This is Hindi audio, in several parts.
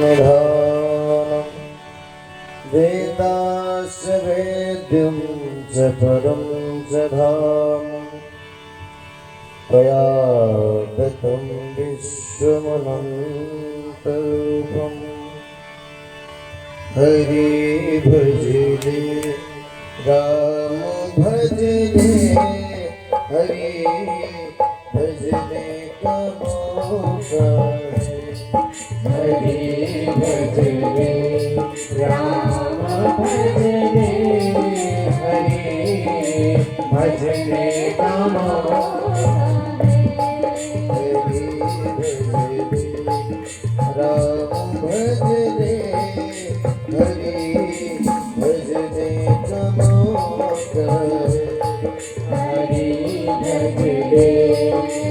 निधानम् वेदास्य वेद्यं च परं च धाम त्वया दत्तं विश्वमनन्तरूपम् हरि भजने राम भजने हरि भजने का मौका हरि भजने राम भजने हरि भजने का मौका हरि भजने राम भजने हरि भजने का मौका हरि भजने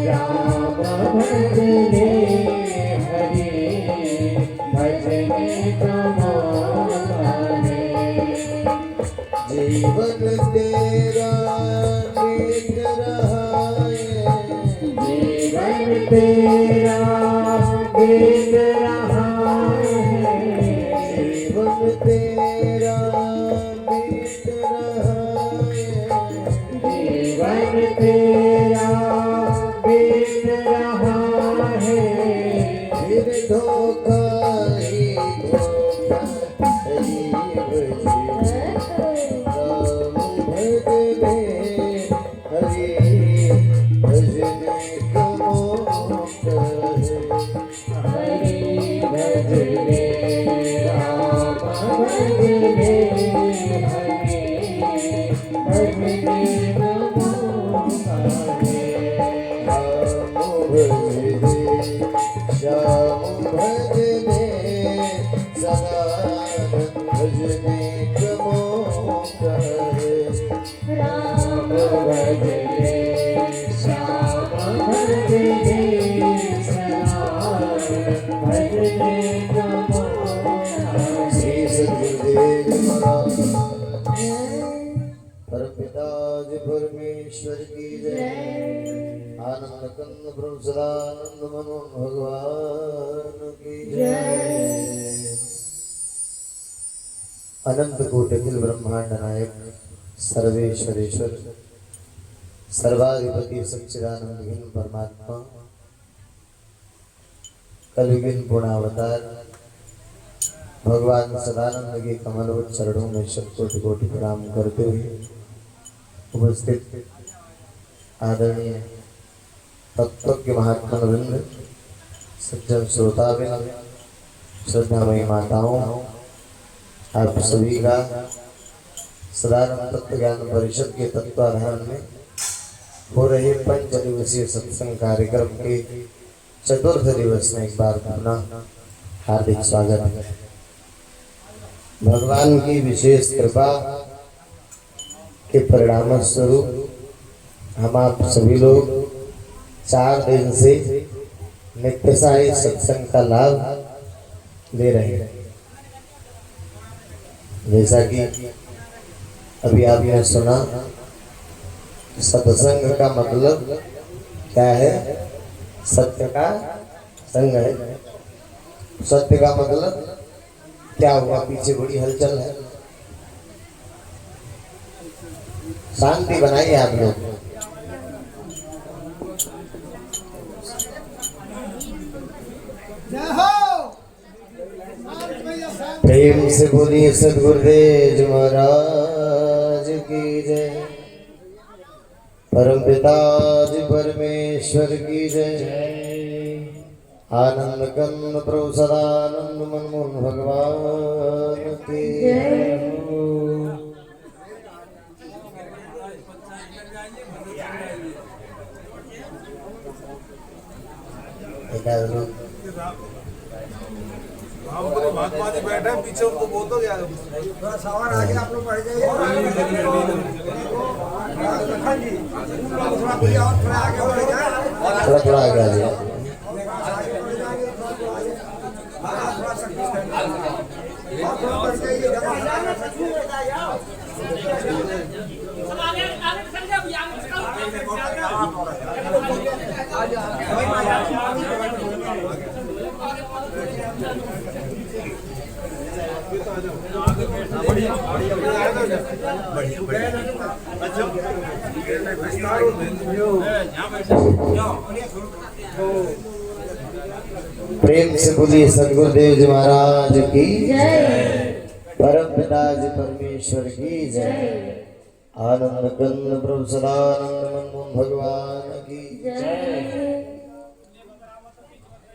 राम भजने हरि भजने का मौका जीवन तेरा बीत रहा है जीवन तेरा बीत रहा है जीवन तेरा बीत रहा है जीवन तेरा बीत रहा है फिर धोखा ही धोखा हरि भजने राम भजने हरि भजने का मौका हरि भजने राम भजने हरि भजने का मौका राम भजने श्याम भजने सदा भजने का मौका राम भजने श्याम भजने सदा भजने का मौका श्री सद्गुरुदेव महाराज परमपिता जी परमेश्वर की जय आनंद कंद प्रभु सदानंद मनोहर भगवान की जय अनंत कोटि अखिल ब्रह्मांड नायक सर्वेश्वरेश्वर सर्वाधिपति सच्चिदानंद घन परमात्मा कलयुगीन पूर्णावतार भगवान सदानंद के कमलवत चरणों में शत कोटि कोटि प्रणाम करते हुए उपस्थित आदरणीय तत्वज्ञ महात्मा वृंद सज्जन श्रोतावृंद श्रद्धामयी माताओं आप सभी का सदानंद तत्व ज्ञान परिषद के तत्वाधान में हो रहे 5 दिवसीय सत्संग कार्यक्रम के चतुर्थ दिवस में एक बार पुनः हार्दिक स्वागत है। भगवान की विशेष कृपा के परिणाम स्वरूप हम आप सभी लोग 4 दिन से नित्य साई सत्संग का लाभ ले रहे हैं। जैसा कि अभी आपने सुना सत्संग का मतलब क्या है? सत्य का संग है। सत्य का मतलब क्या हुआ? पीछे बड़ी हलचल है, शांति बनाइए आप लोग। प्रेम से बोलिए सद्गुरुदेव महाराज की जय, परमपिता जी परमेश्वर की जय। आनंद कंद प्रभु सदानंद मनमोहन भगवान की जय। बैठे पीछे उनको बोल दो यार, थोड़ा सवार आगे आप लोग बढ़ जाइए। थोड़ा आगे आ जाइए। प्रेम से बोलिए सदगुरुदेव जी महाराज की परम पिता जी परमेश्वर की जय। आनंद कंद प्रभु सदानंद मनमोहन भगवान की जय।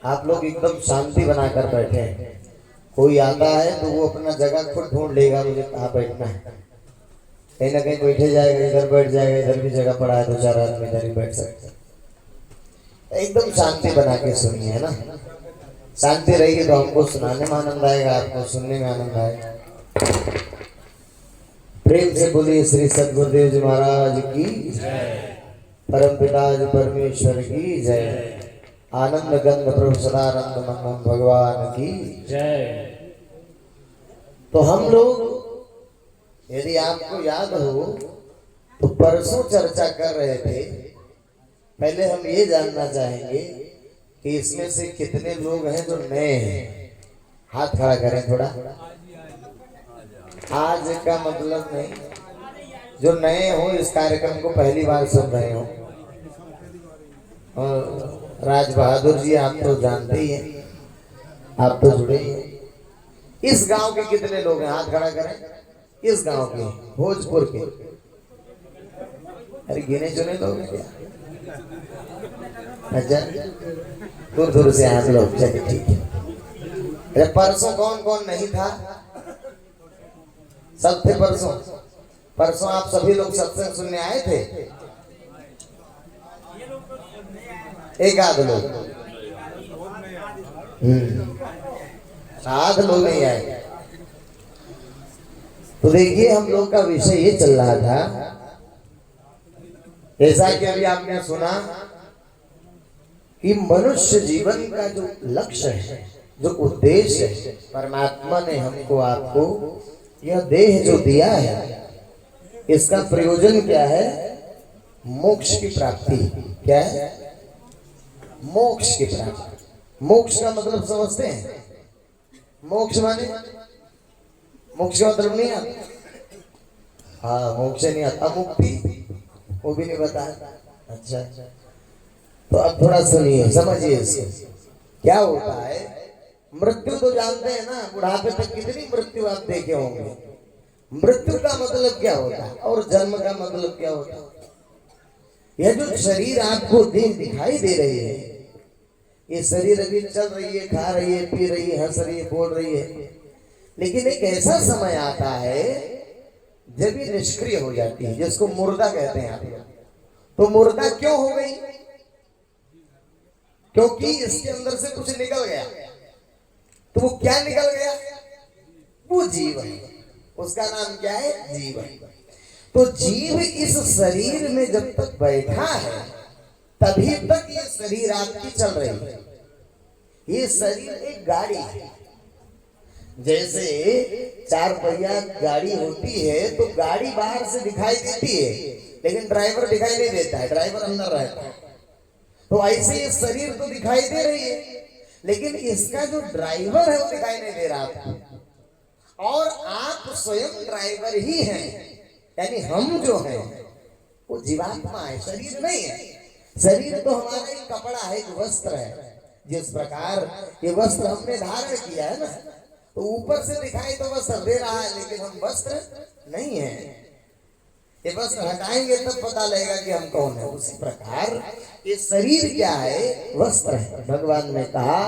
आप लोग एकदम शांति बनाकर बैठे हैं। कोई आता है तो वो अपना जगह खुद ढूंढ लेगा, मुझे कहाँ बैठना है। कहीं ना कहीं बैठे जाएगा, इधर बैठ जाएगा, इधर भी जगह पड़ा है, दो चार आदमी इधर ही बैठ सकते हैं। एकदम शांति बना के सुनिए, है ना। शांति रहेगी तो हमको सुनाने में आनंद आएगा, आपको सुनने में आनंद आएगा। प्रेम से बोलिए श्री सदगुरुदेव जी महाराज की जय। परम पिता जी परमेश्वर की जय। आनंद गंध प्रभु सदानंद मनमोहन भगवान की जय। तो हम लोग, यदि आपको याद हो तो परसों चर्चा कर रहे थे। पहले हम ये जानना चाहेंगे कि इसमें से कितने लोग हैं जो नए हैं। हाथ खड़ा करें थोड़ा। आज का मतलब नहीं, जो नए हो इस कार्यक्रम को पहली बार सुन रहे हो। और राज बहादुर जी आप तो जानते ही हैं, आप तो जुड़े ही हैं। इस गांव के कितने लोग हैं? हाथ खड़ा करें। इस गांव के, भोजपुर के। अरे गिने चुने लोग हैं क्या? अच्छा, दूर दूर से हाथ लोग। चलिए ठीक है। अरे परसों कौन कौन नहीं था? सब थे परसों। परसों आप सभी लोग सत्संग सुनने आए थे? एक आध लोग, आध लोग नहीं आए। तो देखिए, हम लोग का विषय ये चल रहा था, जैसा कि अभी आपने सुना कि मनुष्य जीवन का जो लक्ष्य है, जो उद्देश्य है, परमात्मा ने हमको आपको यह देह जो दिया है, इसका प्रयोजन क्या है? मोक्ष की प्राप्ति। क्या है? मोक्ष की प्राप्ति। मोक्ष का मतलब समझते हैं? मोक्ष माने, मोक्ष का मतलब नहीं आता? हाँ, मोक्ष नहीं आता। मुक्ति वो भी नहीं बता। अच्छा, तो अब थोड़ा सुनिए, समझिए इसको। क्या होता है? मृत्यु तो जानते हैं ना, बुढ़ापे तक कितनी मृत्यु आप देखे होंगे। मृत्यु का मतलब क्या होता है और जन्म का मतलब क्या होता है? यह जो शरीर आपको देह दिखाई दे रही है, ये शरीर अभी चल रही है, खा रही है, पी रही है, हंस रही है, बोल रही है, लेकिन एक ऐसा समय आता है जब ये निष्क्रिय हो जाती है, जिसको मुर्दा कहते हैं आप। तो मुर्दा क्यों हो गई? क्योंकि इसके अंदर से कुछ निकल गया। तो वो क्या निकल गया? वो जीव है। उसका नाम क्या है? जीव है। तो जीव इस शरीर में जब तक बैठा है तभी तक ये शरीर आपकी चल रही है। ये शरीर एक गाड़ी है। जैसे चार पहिया गाड़ी होती है तो गाड़ी बाहर से दिखाई देती है, लेकिन ड्राइवर दिखाई नहीं देता है, ड्राइवर अंदर रहता है। तो ऐसे ये शरीर तो दिखाई दे रही है, लेकिन इसका जो ड्राइवर है वो दिखाई नहीं दे रहा आपको। और आप स्वयं ड्राइवर ही हैं, यानी हम जो हैं वो जीवात्मा है, शरीर नहीं है। शरीर तो हमारा एक कपड़ा है, एक वस्त्र है। जिस प्रकार ये वस्त्र हमने धारण किया है ना, तो ऊपर से दिखाई तो वस्त्र दे रहा है, लेकिन हम वस्त्र नहीं है। ये वस्त्र हटाएंगे तब पता लगेगा कि हम कौन है। उसी प्रकार ये शरीर क्या है? वस्त्र है। भगवान ने कहा,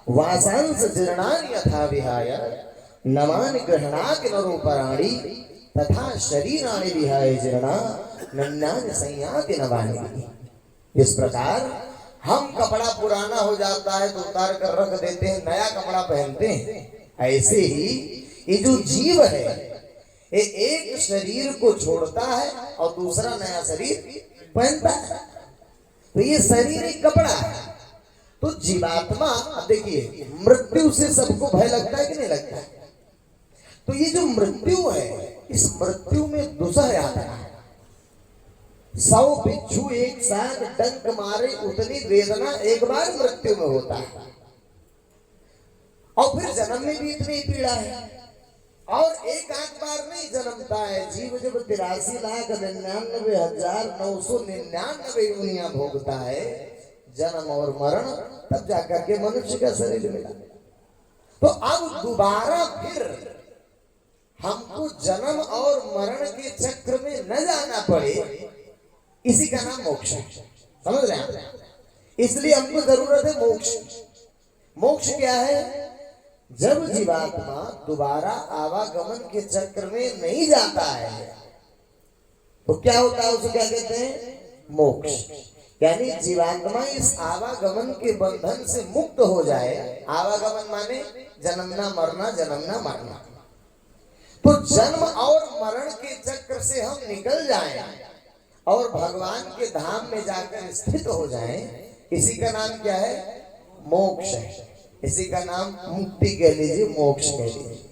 वासांस जीर्णानि यथा विहाय नवानि गृह्णाति नरोपराणि तथा शरीराणि विहाय जीर्णा नन्यानि संयाति नवानि। इस प्रकार हम कपड़ा पुराना हो जाता है तो उतार कर रख देते हैं, नया कपड़ा पहनते हैं। ऐसे ही ये जो जीव है ये एक शरीर को छोड़ता है और दूसरा नया शरीर पहनता है। तो ये शरीर एक कपड़ा है। तो जीवात्मा, देखिए, मृत्यु से सबको भय लगता है कि नहीं लगता है? तो ये जो मृत्यु है, इस मृत्यु में दुसह आता है। 100 बिच्छू एक साथ डंक मारे उतनी वेदना एक बार मृत्यु में होता है। और फिर जन्म में भी इतनी पीड़ा है, और एक आध बार नहीं जन्मता है जीव, जब 83,99,999 योनियां भोगता है जन्म और मरण, तब जाकर के मनुष्य का शरीर मिला। तो अब दोबारा फिर हमको जन्म और मरण के चक्र में न जाना पड़े, इसी का नाम मोक्ष है। समझ रहे हैं? इसलिए हमको जरूरत है मोक्ष। मोक्ष क्या है? जब जीवात्मा दोबारा आवागमन के चक्र में नहीं जाता है तो क्या होता है, उसे क्या कहते हैं? मोक्ष। यानी जीवात्मा इस आवागमन के बंधन से मुक्त हो जाए। आवागमन माने जन्मना मरना, जन्मना मरना। तो जन्म और मरण के चक्र से हम निकल जाएं और भगवान के धाम में जाकर स्थित हो जाएं, इसी का नाम क्या है? मोक्ष है। इसी का नाम मुक्ति कह लीजिए, मोक्ष कह लीजिए।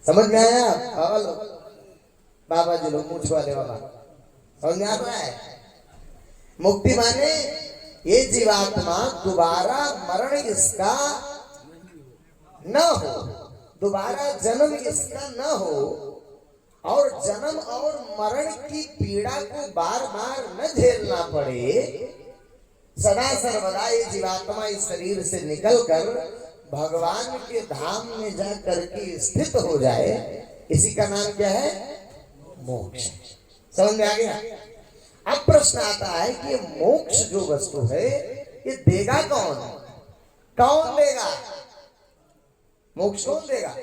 समझ में आया? बाबा जी लोग मूछ वाले बाबा, समझ में आ रहा है? मुक्ति माने ये जीवात्मा दोबारा मरण इसका न हो, दोबारा जन्म इसका न हो, और जन्म और मरण की पीड़ा को बार बार न झेलना पड़े। सदा सर्वदा ये जीवात्मा इस शरीर से निकलकर भगवान के धाम में जाकर के स्थित हो जाए, इसी का नाम क्या है? मोक्ष। समझ में आ गया? अब प्रश्न आता है कि मोक्ष जो वस्तु है ये देगा कौन? कौन देगा मोक्ष? कौन देगा?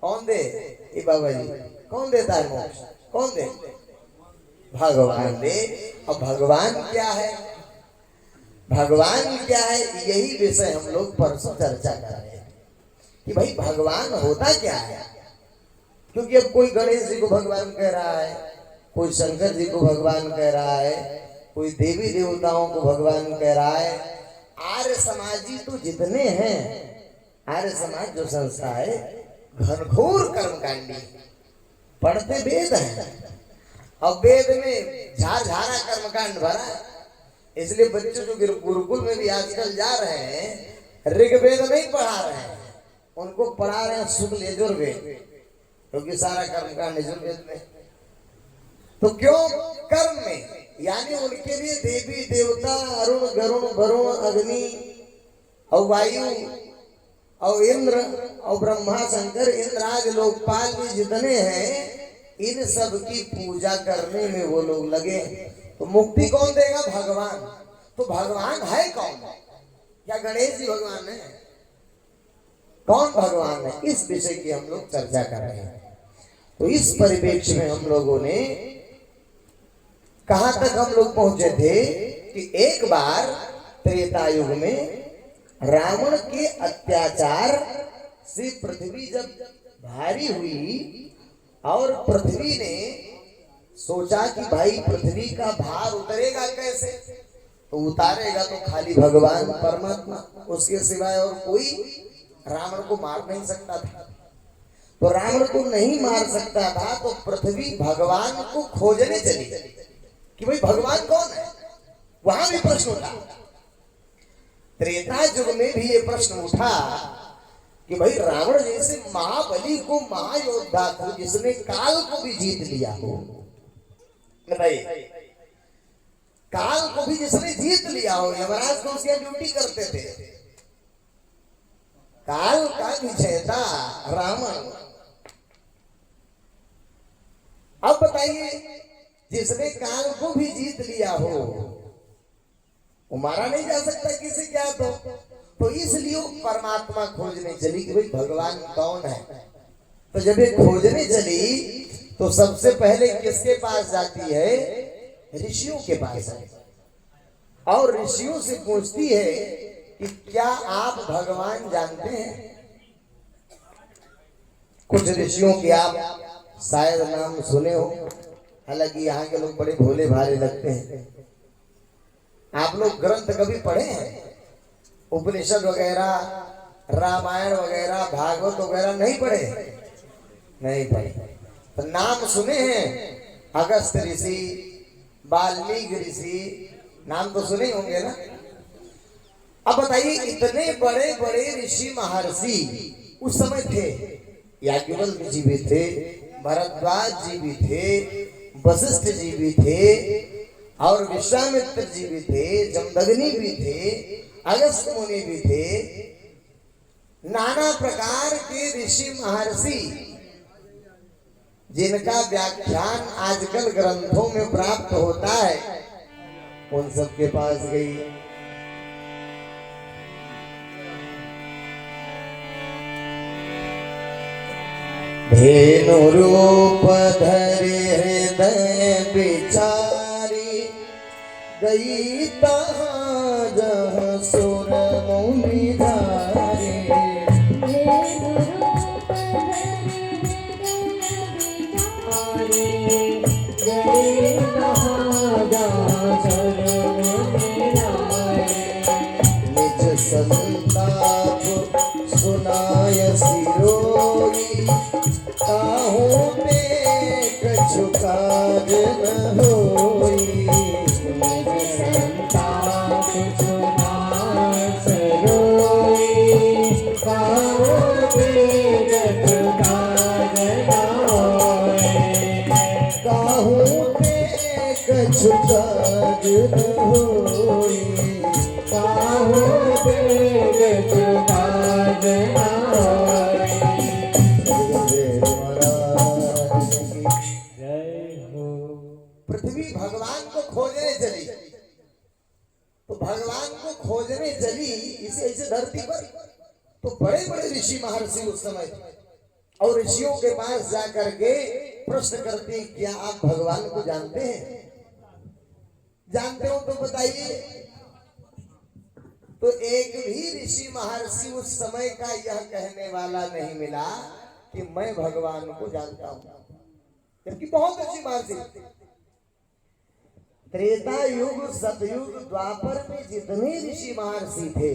कौन दे? ये बाबा जी, कौन देता है मोक्ष? कौन दे? भगवान दे। और भगवान क्या है? भगवान क्या है? यही विषय हम लोग परसों चर्चा कर रहे हैं कि भाई भगवान होता क्या है। क्योंकि अब कोई गणेश जी को भगवान कह रहा है, कोई शंकर जी को भगवान कह रहा है, कोई देवी देवताओं को भगवान कह रहा है। आर्य समाजी तो जितने हैं, आर्य समाज जो संस्था है घनघोर कर्मकांडी, पढ़ते वेद हैं और वेद में झारझारा कर्मकांड भरा है। इसलिए बच्चों जो गुरुकुल में भी आजकल जा रहे हैं ऋग्वेद नहीं पढ़ा रहे हैं, उनको पढ़ा रहे हैं शुक्ल यजुर्वेद, क्योंकि सारा कर्मकांड यजुर्वेद में। तो क्यों? कर्म में, यानी उनके लिए देवी देवता अरुण गरुण वरुण अग्नि और वायु और इंद्र और ब्रह्मा शंकर इंद्राज लोकपाल भी जितने हैं, इन सब की पूजा करने में वो लोग लगे। तो मुक्ति कौन देगा? भगवान। तो भगवान है कौन? क्या गणेश जी भगवान है? कौन भगवान है? इस विषय की हम लोग चर्चा कर रहे हैं। तो इस परिप्रेक्ष्य में हम लोगों ने कहां तक हम लोग पहुंचे थे कि एक बार त्रेता युग में रावण के अत्याचार से पृथ्वी जब भारी हुई और पृथ्वी ने सोचा कि भाई पृथ्वी का भार उतरेगा कैसे, तो उतारेगा तो खाली भगवान परमात्मा, उसके सिवाय और कोई रावण को मार नहीं सकता था। तो रावण को नहीं मार सकता था तो पृथ्वी भगवान को खोजने चली कि भाई भगवान कौन है। वहां भी प्रश्न उठा, त्रेता युग में भी ये प्रश्न उठा कि भाई रावण जैसे महाबली को, महायोद्धा को, जिसने काल को भी जीत लिया हो, भाई काल को भी जिसने जीत लिया हो, यमराज को उसकी ड्यूटी करते थे, काल का विजेता रावण। अब बताइए, जिसने काल को भी जीत लिया हो वो मारा नहीं जा सकता किसी क्या तो इसलिए परमात्मा खोजने चली कि भाई भगवान कौन है। तो जब ये खोजने चली तो सबसे पहले किसके पास जाती है? ऋषियों के पास है, और ऋषियों से पूछती है कि क्या आप भगवान जानते हैं? कुछ ऋषियों के आप शायद नाम सुने हो, हालांकि यहाँ के लोग बड़े भोले भाले लगते हैं। आप लोग ग्रंथ कभी पढ़े हैं? उपनिषद वगैरह, रामायण वगैरह, भागवत वगैरह नहीं पढ़े? नहीं पढ़े। तो नाम सुने हैं? अगस्त ऋषि, वाल्मीकि ऋषि, नाम तो सुने होंगे ना। अब बताइए, इतने बड़े बड़े ऋषि महर्षि उस समय थे। याज्ञवल्क्य जी भी थे, भरद्वाज जी भी थे, वशिष्ठ जी भी थे, और विश्वामित्र जी भी थे, जमदग्नि भी थे, अगस्त्य मुनि भी थे। नाना प्रकार के ऋषि महर्षि जिनका व्याख्यान आजकल ग्रंथों में प्राप्त होता है, उन सब के पास गई। धेनु रूप धरे हृदय बिचारी, गई तहाँ जहाँ सुर मुनि धारे। निज संताप सुनाय सिरोई, ताहू पे कछु काज न होई। निज संताप सुनाय सिरोई, ताहू पे कछु काज न होई। ताहू पे कछु काज न होई, ताहू पे कछु काज न होई। पृथ्वी भगवान को खोजने चली, तो भगवान को खोजने चली इसे ऐसे धरती पर, तो बड़े बड़े ऋषि महर्षि उस समय, और ऋषियों के पास जाकर के प्रश्न करते, क्या आप भगवान को जानते हैं? जानते हो तो बताइए। तो एक भी ऋषि महर्षि उस समय का यह कहने वाला नहीं मिला कि मैं भगवान को जानता हूं, जबकि बहुत ऋषि महर्षि। त्रेता युग, सतयुग, द्वापर में जितने ऋषि महर्षि थे,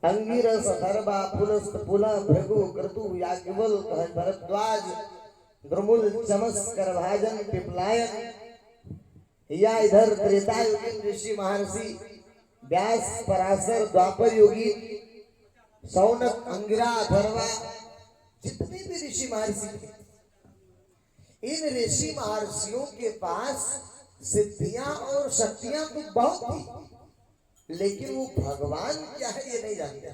अंगिरस, अथर्वा, पुलस्त, पुला, भृगु, क्रतु, याज्ञवल्क्य, भरद्वाज, द्रुमुल, चमस, करभाजन, पिपलायन, या इधर त्रेता युगीन ऋषि महर्षि व्यास, पराशर, द्वापर योगी, सौनक, अंगिरा, अथर्वा, जितने भी ऋषि महर्षि थे, इन ऋषि महर्षियों के पास सिद्धियां और शक्तियां तो बहुत थी, लेकिन वो भगवान क्या है ये नहीं जानते।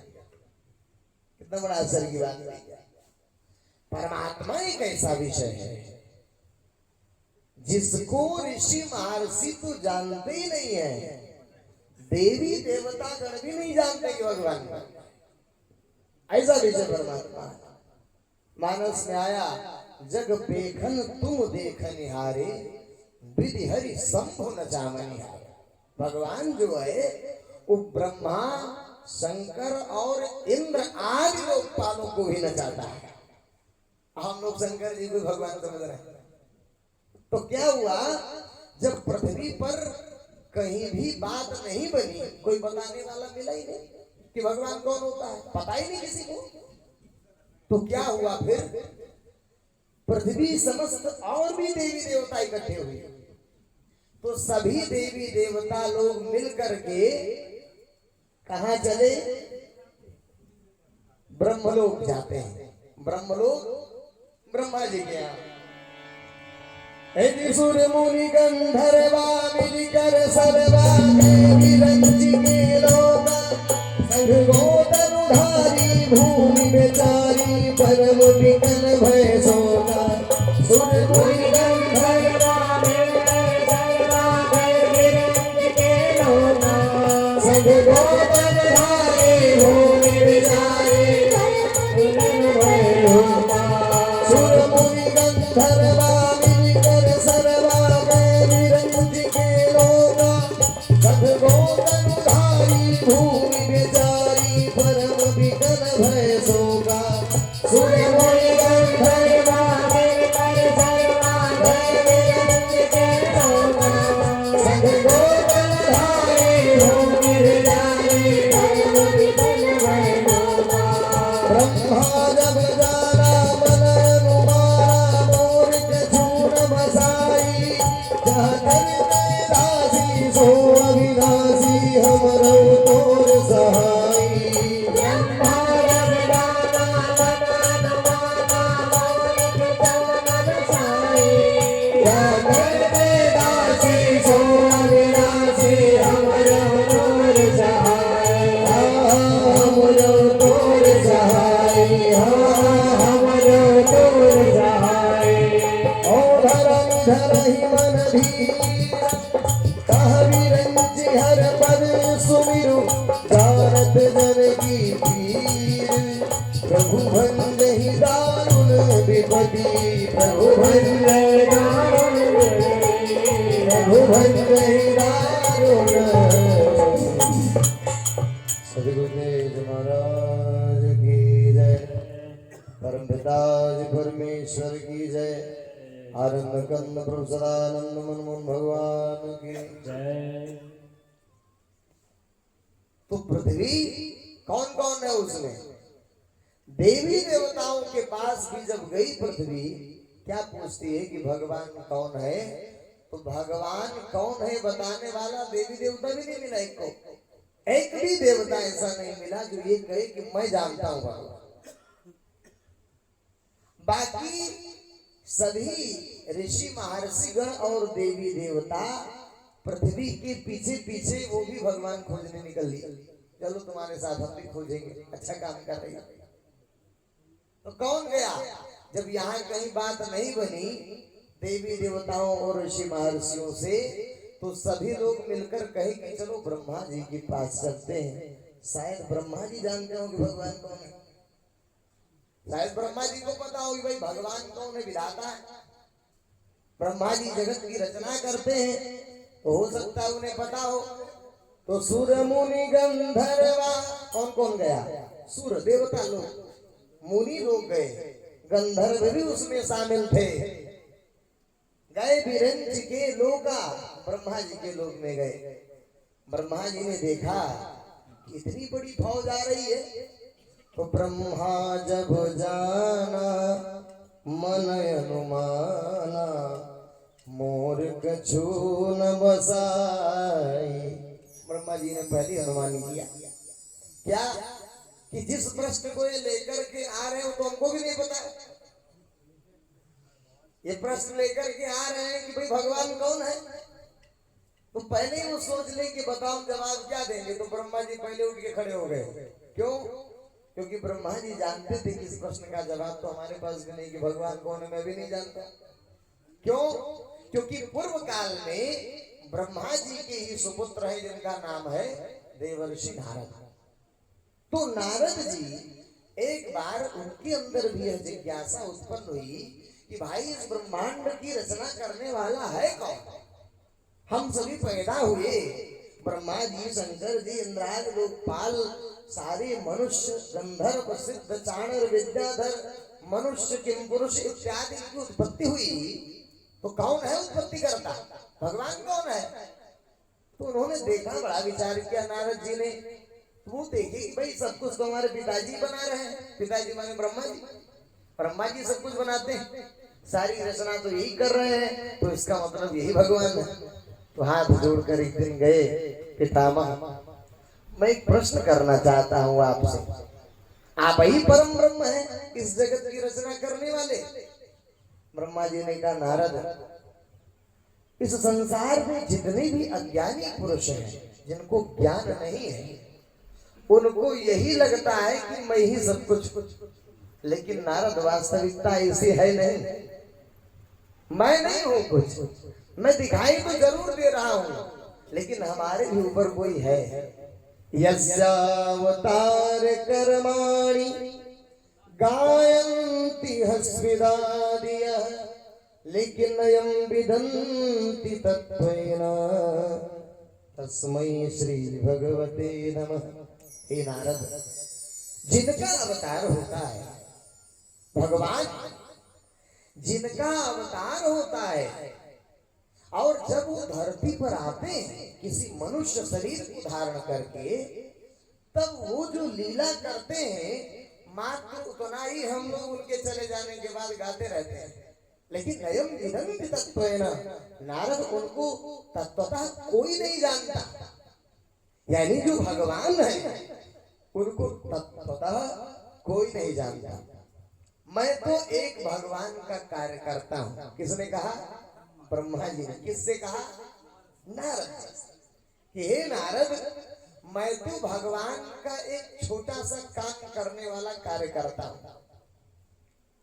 कितना बड़ा आश्चर्य की बात है। परमात्मा एक ऐसा विषय है जिसको ऋषि महर्षि तो जानते ही नहीं है, देवी देवता गण भी नहीं जानते कि भगवान ऐसा विषय परमात्मा। मानस में आया, जग पेखन तुम देख निहारे, विधि हरि शंभु न जामनिहारे। भगवान जो है वो ब्रह्मा, शंकर और इंद्र आदि लोकपालों को भी नचाता है। हम लोग शंकर जी को भगवान समझ रहे हैं। तो क्या हुआ, जब पृथ्वी पर कहीं भी बात नहीं बनी, कोई बताने वाला मिला ही नहीं कि भगवान कौन होता है, पता ही नहीं किसी को। तो क्या हुआ फिर, पृथ्वी समस्त और भी देवी देवता इकट्ठे हुए, तो सभी देवी देवता लोग मिलकर के कहां चले, ब्रह्मलोक जाते हैं। ब्रह्मलोक ब्रह्मा जी के यहाँ सुर मुनि गंधर्वा मिलकर सर्वा विरंची के लोका, संग गोदन उधारी भूमि बेचारी, परम विकल भय सोना। सुर मुनि गंधर्वा मिलकर सर्वा विरंची के लोका, संग गोदन उधारी भूमि बेचारी, परम विकल भय सोना। सुर मुनि गंधर्वा भूमि बेचारी, परम विकल भय सोगा। सुर मुनि गंधर्वा मिलकर सर्वा विरंची के लोका, संग गोदन उधारी भूमि बेचारी, परम विकल भय सोगा। प्रभु भंजहि दारुण विपति प्रभु भंजहि दारुण प्रभु भंजहि दारुण। सद्गुरुदेव महाराज की जय, परम पिता परमेश्वर की जय, आनंद कंद प्रभु सदानंद मनमोहन भगवान की जय। तो पृथ्वी कौन कौन है उसमें? देवी देवताओं के पास भी जब गई पृथ्वी, क्या पूछती है कि भगवान कौन है? तो भगवान कौन है बताने वाला देवी देवता भी नहीं मिला। एक भी देवता ऐसा नहीं मिला जो ये कहे कि मैं जानता हूं भगवान। बाकी सभी ऋषि महर्षिगण और देवी देवता पृथ्वी के पीछे पीछे वो भी भगवान खोजने निकल लिए। चलो तुम्हारे साथ हम भी खोजेंगे, अच्छा काम कर रही है। तो कौन गया? जब यहाँ कहीं बात नहीं बनी देवी देवताओं और ऋषि महर्षियों से, तो सभी लोग मिलकर कहे कि चलो ब्रह्मा जी के पास चलते हैं। शायद ब्रह्मा जी जानते हो कि भगवान कौन है। शायद ब्रह्मा जी को पता हो कि भाई भगवान कौन है, विधाता है। ब्रह्मा जी जगत की रचना करते हैं, तो हो सकता है उन्हें पता हो। तो सुर मुनि गंधर्वा कौन कौन गया? सुर देवता लोग, मुनि लोग गए, गंधर्व भी उसमें शामिल थे। गए विरंच के लोग ब्रह्मा जी के लोग में गए। ब्रह्मा जी ने देखा कितनी बड़ी फौज आ रही है। तो ब्रह्मा जब जाना मन अनुमाना मोर कछु न बसाई। ब्रह्मा जी ने पहले अनुमान किया क्या कि जिस प्रश्न को ये लेकर के आ रहे हो तो हमको भी नहीं पता। ये प्रश्न लेकर के आ रहे हैं कि भाई भगवान कौन है, तो पहले ही वो सोच ले कि बताओ जवाब क्या देंगे। तो ब्रह्मा जी पहले उठ के खड़े हो गए। क्यों? क्योंकि ब्रह्मा जी जानते थे कि इस प्रश्न का जवाब तो हमारे पास भी नहीं कि भगवान कौन है, मैं भी नहीं जानता। क्यों? क्योंकि पूर्व काल में ब्रह्मा जी के ही सुपुत्र है जिनका नाम है देवर्षि नारद। तो नारद जी एक बार उनके अंदर भी यह जिज्ञासा उत्पन्न हुई कि भाई इस ब्रह्मांड की रचना करने वाला है कौन? हम सभी पैदा हुए, ब्रह्मा जी, शंकर जी, इंद्राज, लोकपाल, सारे मनुष्य, गंधर्व, सिद्ध, चाणर, विद्याधर, मनुष्य, किम पुरुष इत्यादि की उत्पत्ति हुई। तो कौन है उत्पत्ति करता? भगवान कौन है? तो उन्होंने देखा, बड़ा विचार किया नारद जी ने। वो देखे कि भाई सब कुछ तो हमारे पिताजी बना रहे हैं। पिताजी माने ब्रह्मा जी। ब्रह्मा जी सब कुछ बनाते हैं, सारी रचना तो यही कर रहे हैं, तो इसका मतलब यही भगवान है। तो हाथ जोड़कर एक दिन गए, पितामह मैं एक प्रश्न करना चाहता हूँ आपसे। आप ही परम ब्रह्म हैं, इस जगत की रचना करने वाले। ब्रह्मा जी ने कहा नारद, इस संसार में जितने भी अज्ञानी पुरुष हैं, जिनको ज्ञान नहीं है, उनको यही लगता है कि मैं ही सब कुछ। लेकिन नारद वास्तविकता ऐसी है नहीं। मैं नहीं हूं कुछ, मैं दिखाई तो जरूर दे रहा हूं, लेकिन हमारे भी ऊपर कोई है। यस्यावतार कर्माणि गायन्ति हस्विदादियः लेकिन अयं विदन्ति तत्त्वेन तस्मै श्री भगवते नमः। हे नारद, जिनका अवतार होता है भगवान, जिनका अवतार होता है, और जब वो धरती पर आते हैं किसी मनुष्य शरीर को धारण करके, तब वो जो लीला करते हैं मात्र उतना ही हम लोग उनके चले जाने के बाद गाते रहते हैं। लेकिन अयम विदन्ति तत्त्वेन, नारद उनको तत्वतः कोई नहीं जानता। यानी जो भगवान है उनको तत्वतः कोई नहीं जानता। मैं तो एक भगवान का कार्य करता हूं। किसने कहा? ब्रह्मा जी ने। किससे कहा? नारद जी। हे नारद, मैं तो भगवान का एक छोटा सा काम करने वाला कार्य करता हूं।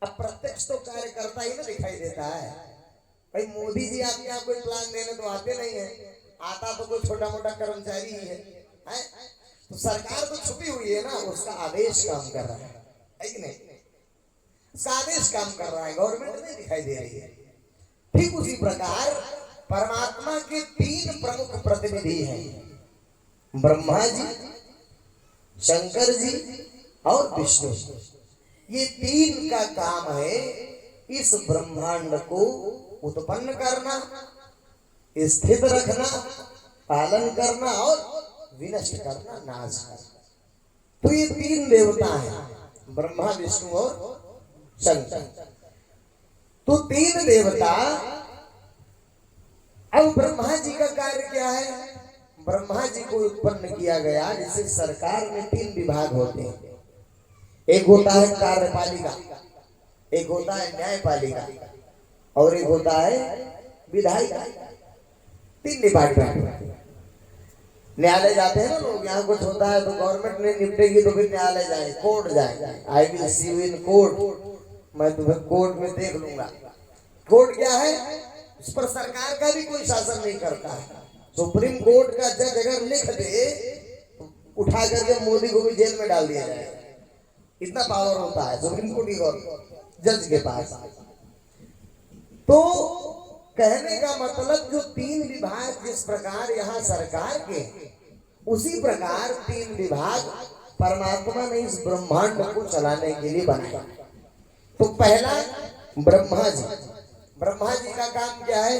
अब प्रत्यक्ष तो कार्य करता ही ना दिखाई देता है। भाई मोदी जी आपके यहाँ कोई प्लान देने तो आते नहीं है, आता तो कोई छोटा मोटा कर्मचारी ही है? तो सरकार तो छुपी हुई है ना, उसका आदेश काम कर रहा है। है कि नहीं? सादेश काम कर रहा है, गवर्नमेंट नहीं दिखाई दे रही है। ठीक उसी प्रकार परमात्मा के तीन प्रमुख प्रतिनिधि हैं, ब्रह्मा जी, शंकर जी और विष्णु। ये तीन का काम है इस ब्रह्मांड को उत्पन्न करना, स्थित रखना, पालन करना और विनष्ट करना, नाश करना। तो ये तीन देवता हैं, ब्रह्मा, विष्णु और शंकर। तो तीन देवता। अब ब्रह्मा जी का कार्य क्या है? ब्रह्मा जी को उत्पन्न किया गया। जैसे सरकार में तीन विभाग होते हैं, एक होता है कार्यपालिका, एक होता है न्यायपालिका और एक होता है विधायिका। तीन डिपार्टमेंट। न्यायालय जाते हैं ना लोग, यहाँ कुछ होता है तो गवर्नमेंट ने निपटेगी तो फिर न्यायालय जाए, कोर्ट जाए। I will see you in court, मैं तुम्हें कोर्ट में देख लूंगा। कोर्ट क्या है? उस पर सरकार का भी कोई शासन नहीं करता है। सुप्रीम कोर्ट का जज अगर लिख दे, उठा करके मोदी को भी जेल में डाल दिया जाए, इतना पावर होता है सुप्रीम कोर्ट की जज के पास। तो कहने का मतलब जो तीन विभाग जिस प्रकार यहाँ सरकार के, उसी प्रकार तीन विभाग परमात्मा ने इस ब्रह्मांड को चलाने के लिए बनाया। तो पहला ब्रह्मा जी। ब्रह्मा जी का काम क्या है?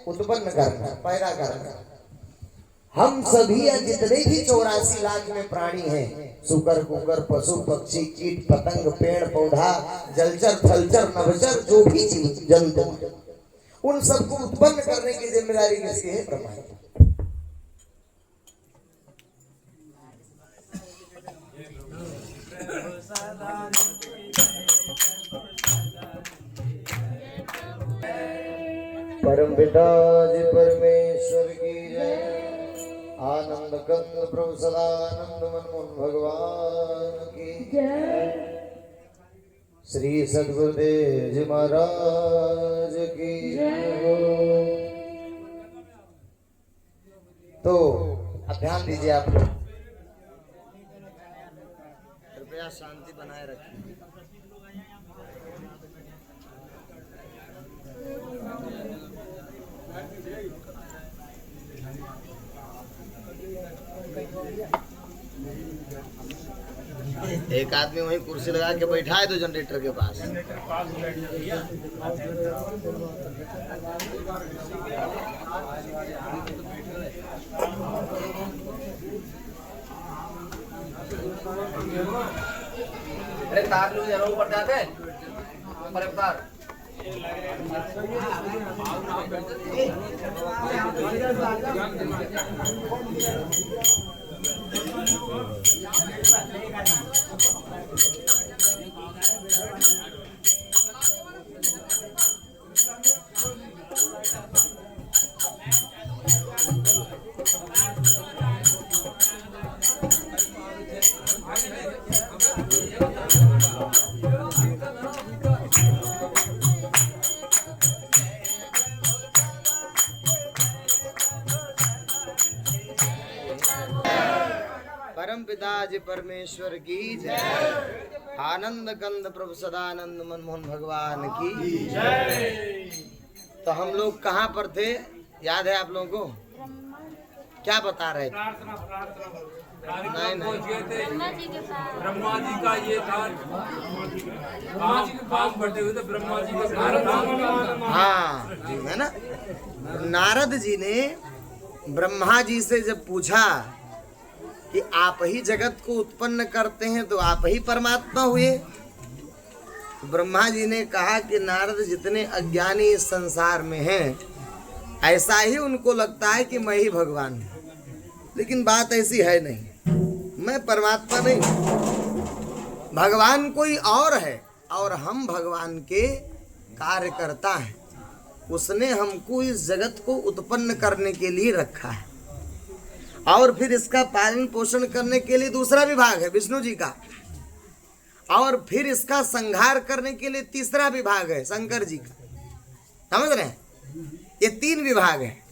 उत्पन्न करना, पैदा करना। हम सभी जितने भी 84 लाख में प्राणी हैं, सुकर कुकर, पशु पक्षी, कीट पतंग, पेड़ पौधा, जलचर थलचर नभचर, जो भी जीव जंतु, उन सबको उत्पन्न करने की जिम्मेदारी किसकी है? ब्रह्मा जी। परम पिता जी परमेश्वर की जय। आनंद कंद प्रभु सदानंद मनमोहन भगवान की जय। श्री सद्गुरुदेव जी महाराज की जय। तो अब ध्यान दीजिए आप लोग, कृपया शांति बनाए रखिए। एक आदमी वहीं कुर्सी लगा के बैठा है तो जनरेटर के पास। अरे तार लो जरा ऊपर जाते ऊपर तार। परम पिता जी परमेश्वर की जय। आनंद कंद प्रभु सदानंद मनमोहन भगवान की जय। तो हम लोग कहाँ पर थे, याद है आप लोगों को? क्या बता रहे थे? नहीं ब्रह्मा जी का ये था काम करते हुए, तो ब्रह्मा जी का हाँ है ना। नारद जी ने ब्रह्मा जी से जब पूछा कि आप ही जगत को उत्पन्न करते हैं तो आप ही परमात्मा हुए, ब्रह्मा जी ने कहा कि नारद जितने अज्ञानी इस संसार में हैं, ऐसा ही उनको लगता है कि मैं ही भगवान हूँ, लेकिन बात ऐसी है नहीं। मैं परमात्मा नहीं, भगवान कोई और है और हम भगवान के कार्यकर्ता हैं। उसने हमको इस जगत को उत्पन्न करने के लिए रखा है और फिर इसका पालन पोषण करने के लिए दूसरा विभाग है विष्णु जी का, और फिर इसका संहार करने के लिए तीसरा विभाग है शंकर जी का। समझ रहे हैं? ये तीन विभाग हैं,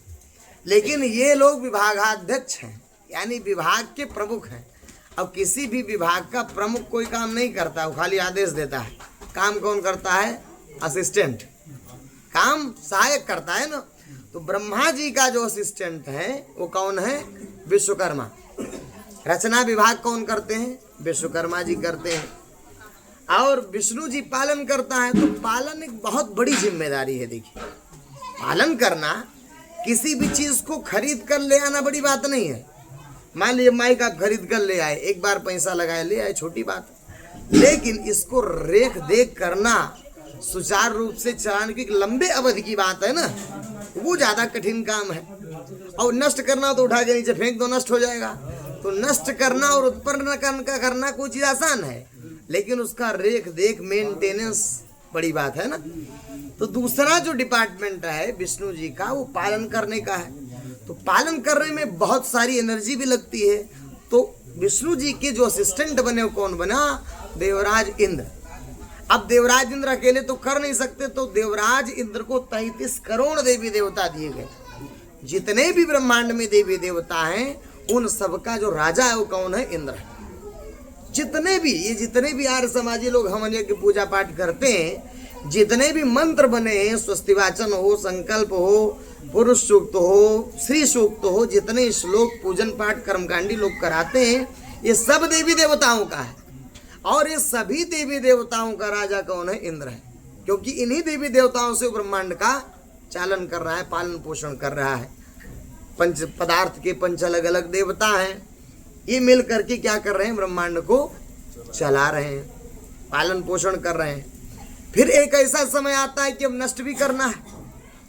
लेकिन ये लोग विभागाध्यक्ष हैं, यानी विभाग के प्रमुख हैं। अब किसी भी विभाग का प्रमुख कोई काम नहीं करता, वो खाली आदेश देता है। काम कौन करता है? असिस्टेंट। काम सहायक करता है ना। तो ब्रह्मा जी का जो असिस्टेंट है वो कौन है? विश्वकर्मा। रचना विभाग कौन करते हैं? विश्वकर्मा जी करते हैं। और विष्णु जी पालन करता है। तो पालन एक बहुत बड़ी जिम्मेदारी है। देखिए, पालन करना, किसी भी चीज को खरीद कर ले आना बड़ी बात नहीं है। मान लीजिए माइक आप खरीद कर ले आए, एक बार पैसा लगाए ले आए, छोटी बात। लेकिन इसको रेख देख करना, सुचारू रूप से चलाने की लंबे अवधि की बात है ना, वो ज्यादा कठिन काम है। और नष्ट करना तो उठा के नीचे फेंक दो, नष्ट हो जाएगा। तो नष्ट करना और उत्पन्न करना कोई चीज आसान है, लेकिन उसका रेख देख मेंटेनेंस बड़ी बात है ना। तो दूसरा जो डिपार्टमेंट है विष्णु जी का, वो पालन करने का है। तो पालन करने में बहुत सारी एनर्जी भी लगती है। तो विष्णु जी के जो असिस्टेंट बने वो कौन बना? देवराज इंद्र। अब देवराज इंद्र अकेले तो कर नहीं सकते, तो देवराज इंद्र को 33 करोड़ देवी देवता दिए गए। जितने भी ब्रह्मांड में देवी देवता हैं, उन सबका जो राजा है वो कौन है? इंद्र है। जितने भी आर्य समाजी लोग हवन की पूजा पाठ करते हैं, जितने भी मंत्र बने हैं, स्वस्तिवाचन हो, संकल्प हो, पुरुष सूक्त हो, श्री सूक्त हो, जितने श्लोक पूजन पाठ कर्मकांडी लोग कराते हैं, ये सब देवी देवताओं का है। और ये सभी देवी देवताओं का राजा कौन है? इंद्र है। क्योंकि इन्हीं देवी देवताओं से ब्रह्मांड का चालन कर रहा है, पालन पोषण कर रहा है। पंच पदार्थ के पंच अलग अलग देवता हैं, ये मिल करके क्या कर रहे हैं? ब्रह्मांड को चला रहे हैं, पालन पोषण कर रहे हैं। फिर एक ऐसा समय आता है कि अब नष्ट भी करना है,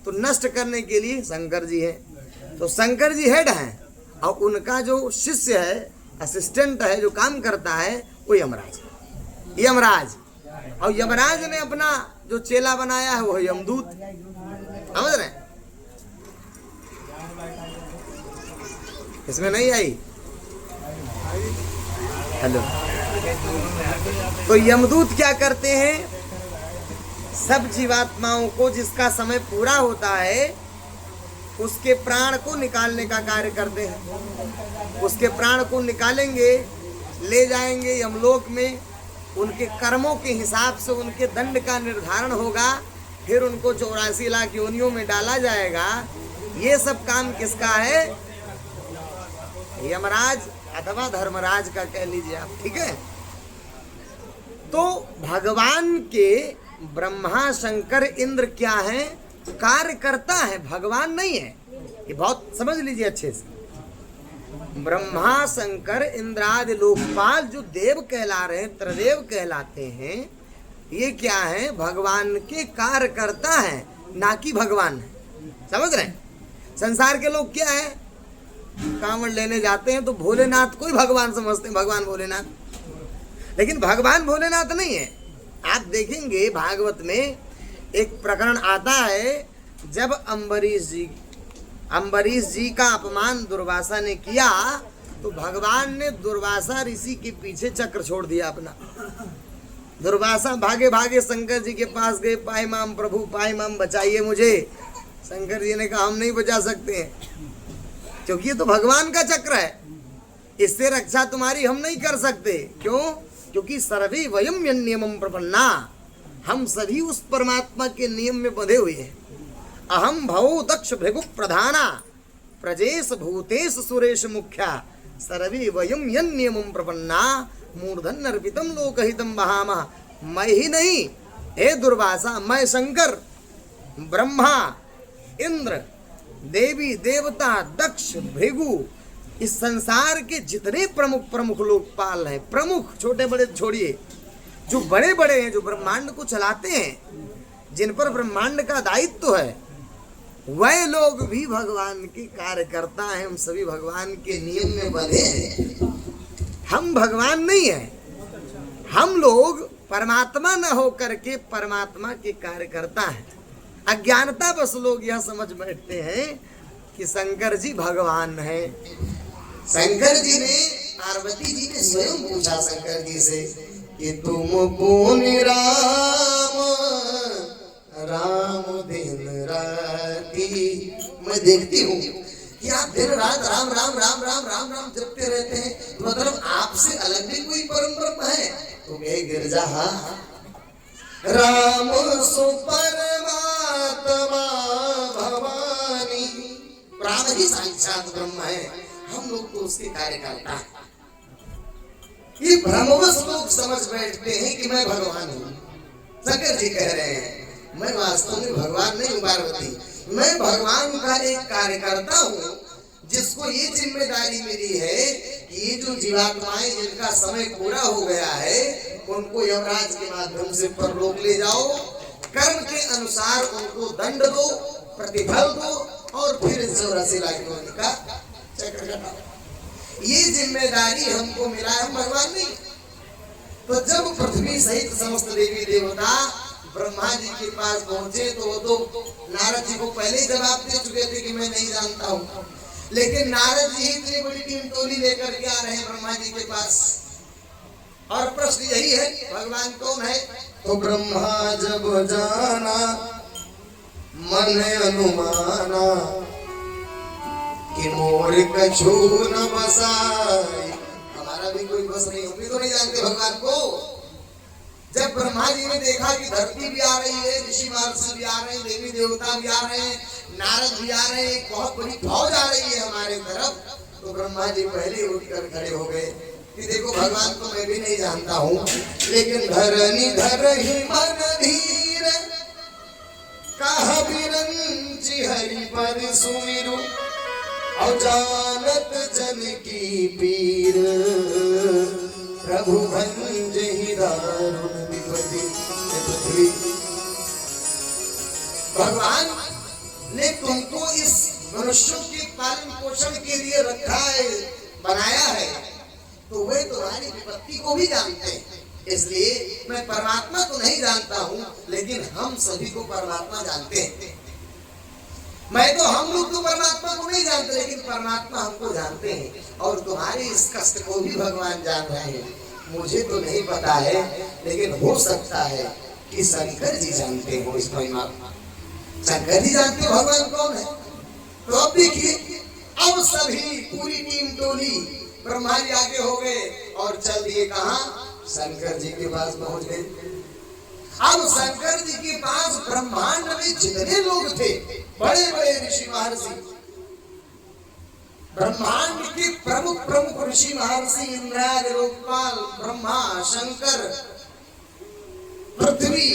तो नष्ट करने के लिए शंकर जी हैं। तो शंकर जी हेड हैं, और उनका जो शिष्य है, असिस्टेंट है, जो काम करता है, वो यमराज। और यमराज ने अपना जो चेला बनाया है वो है यमदूत। समझ रहे हैं? इसमें नहीं आई? हेलो। तो यमदूत क्या करते हैं? सब जीवात्माओं को जिसका समय पूरा होता है, उसके प्राण को निकालने का कार्य करते हैं। उसके प्राण को निकालेंगे, ले जाएंगे यमलोक में। उनके कर्मों के हिसाब से उनके दंड का निर्धारण होगा। फिर उनको 84 लाख योनियों में डाला जाएगा। ये सब काम किसका है? यमराज अथवा धर्मराज का कह लीजिए आप, ठीक है। तो भगवान के ब्रह्मा शंकर इंद्र क्या है? कार्यकर्ता है, भगवान नहीं है। ये बहुत समझ लीजिए अच्छे से। ब्रह्मा शंकर इंद्रादि लोकपाल जो देव कहला रहे हैं, त्रिदेव कहलाते हैं, ये क्या है? भगवान के कार्यकर्ता है, ना कि भगवान है। समझ रहे हैं? संसार के लोग क्या है? कांवड़ लेने जाते हैं तो भोलेनाथ को ही भगवान समझते हैं, भगवान भोलेनाथ। लेकिन भगवान भोलेनाथ नहीं है। आप देखेंगे भागवत में एक प्रकरण आता है, जब अम्बरीश जी का अपमान दुर्वासा ने किया, तो भगवान ने दुर्वासा ऋषि के पीछे चक्र छोड़ दिया अपना। दुर्वासा भागे भागे शंकर जी के पास गए, पाए माम प्रभु, पाए माम, बचाइए मुझे। शंकर जी ने कहा हम नहीं बचा सकते हैं, क्योंकि ये तो भगवान का चक्र है, इससे रक्षा तुम्हारी हम नहीं कर सकते। क्यों? क्योंकि सर्वे वयम नियमम प्रपन्ना, हम सभी उस परमात्मा के नियम में बंधे हुए हैं। अहम भवो दक्ष भृगु प्रधाना, प्रजेश भूतेश सुरेश मुख्या, सर्वे वयम नियमम प्रपन्ना, मूर्धन अर्पितम लोकहितम बहामः। मैं ही नहीं, हे दुर्वासा, मैं शंकर, ब्रह्मा, इंद्र, देवी देवता, दक्ष, भृगु, इस संसार के जितने प्रमुख लोकपाल हैं, प्रमुख छोटे बड़े छोड़िए, जो बड़े बड़े हैं, जो ब्रह्मांड को चलाते हैं, जिन पर ब्रह्मांड का दायित्व है, वह लोग भी भगवान के कार्यकर्ता हैं। हम सभी भगवान के नियम में बंधे हैं। हम भगवान नहीं हैं, हम लोग परमात्मा न होकर के परमात्मा के कार्यकर्ता हैं। अज्ञानता बस लोग यह समझ बैठते हैं कि शंकर जी भगवान है। शंकर जी ने, पार्वती जी ने स्वयं पूछा शंकर जी से कि तुम कौन राम, राम दिन राती। मैं देखती हूँ कि आप दिन रात राम राम राम राम राम राम जपते रहते हैं, मतलब आपसे अलग भी कोई परम ब्रह्म है? तो कहे गिरजा हाँ, राम सो परमात्मा भवानी, राम ही साक्षात ब्रह्म है, हम लोग तो उसके कार्यकर्ता हैं। ये भ्रमवश लोग समझ बैठते हैं कि मैं भगवान हूँ। शंकर जी कह रहे हैं मैं वास्तव में भगवान नहीं हूँ पार्वती, मैं भगवान का एक कार्यकर्ता हूँ, जिसको ये जिम्मेदारी मिली है कि ये जो जीवात्माएं जिनका समय पूरा हो गया है उनको यमराज के माध्यम से परलोक ले जाओ, कर्म के अनुसार उनको दंड दो, प्रतिफल दो और फिर 84 लाख योनि का चक्र कटाओ। ये जिम्मेदारी हमको मिला है, हम भगवान नहीं। तो जब पृथ्वी सहित समस्त देवी देवता ब्रह्मा जी के पास पहुंचे तो वो तो नारद जी को पहले ही जवाब दे चुके थे कि मैं नहीं जानता हूँ, लेकिन नारद जी इतनी बड़ी टीम टोली लेकर के आ रहे हैं ब्रह्मा जी के पास, और प्रश्न यही है भगवान कौन है? तो ब्रह्मा जब जाना मन अनुमाना कि मोर कछु न बसाई, हमारा भी कोई बस नहीं, हम भी तो नहीं जानते भगवान को। जब ब्रह्मा जी ने देखा कि धरती भी आ रही है, ऋषि महर्षि भी आ रहे हैं, देवी देवता भी आ रहे हैं, नारद भी आ रहे हैं, एक बहुत बड़ी फौज आ रही है हमारे तरफ, तो ब्रह्मा जी पहले उठकर खड़े हो गए कि देखो भगवान को मैं भी नहीं जानता हूँ, लेकिन धरनी धर ही मन धीर कहा बिरंची हरि पर सुमिरु, और जानत जन की पीर प्रभु भंज ही दारुण विपत्ति। भगवान ने तुमको इस मनुष्यों के पालन पोषण के लिए रखा है, बनाया है, तो वे तुम्हारी विपत्ति को भी जानते हैं। इसलिए मैं परमात्मा तो नहीं जानता हूँ, लेकिन हम सभी को परमात्मा जानते हैं। मैं तो हम लोग तो परमात्मा को नहीं जानते, लेकिन परमात्मा हमको जानते हैं, और तुम्हारे इस कष्ट को भी भगवान जान रहे हैं। मुझे तो नहीं पता है, लेकिन हो सकता है कि शंकर जी जानते हो इस महिमा को। शंकर जी जानते हो भगवान कौन है? तो अब देखिए, अब सभी पूरी टीम टोली ब्रह्मा जी आगे हो गए और चल दिए कहाँ? शंकर जी के पास पहुंच गए। अब शंकर जी के पास ब्रह्मांड में जितने लोग थे, बड़े बड़े ऋषि महर्षि, ब्रह्मांड के प्रमुख प्रमुख ऋषि महर्षि इंद्राज, लोकपाल, ब्रह्मा, शंकर, पृथ्वी,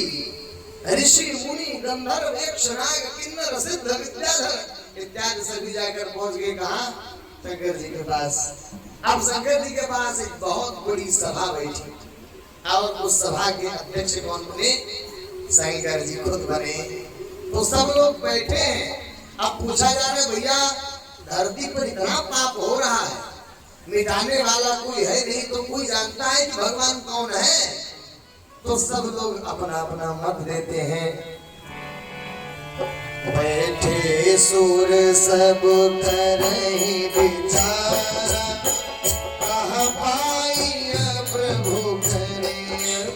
ऋषि मुनि, गंधर्व, यक्ष, नाग, किन्नर, सिद्ध, विद्याधर इत्यादि सभी जाकर पहुंच गए कहाँ? शंकर जी के पास। अब शंकर जी के पास एक बहुत बड़ी सभा बैठी, और उस सभा के अध्यक्ष कौन बने? शंकर जी खुद बने। तो सब लोग बैठे हैं। अब पूछा जा रहा है भैया धरती पर इतना पाप हो रहा है, मिटाने वाला कोई है नहीं, तो कोई जानता है कि भगवान कौन है? तो सब लोग अपना अपना मत देते हैं। बैठे सुर सब करहि विचारा, कहाँ पाई प्रभु करे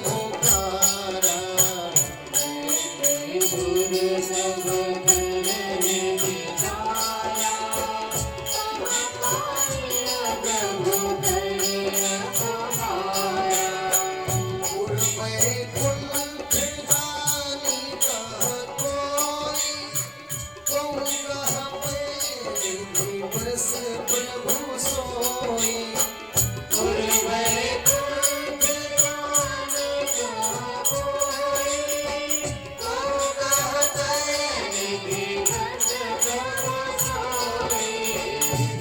पुकारा। सुर सब करहि विचारा, कहाँ पाई प्रभु करे पुकारा। वैकुंठ जानी कहाँ कोई, दिवस प्रभु सोई। वैकुंठ जाने कहाँ कोई, दिवस प्रभु सोई।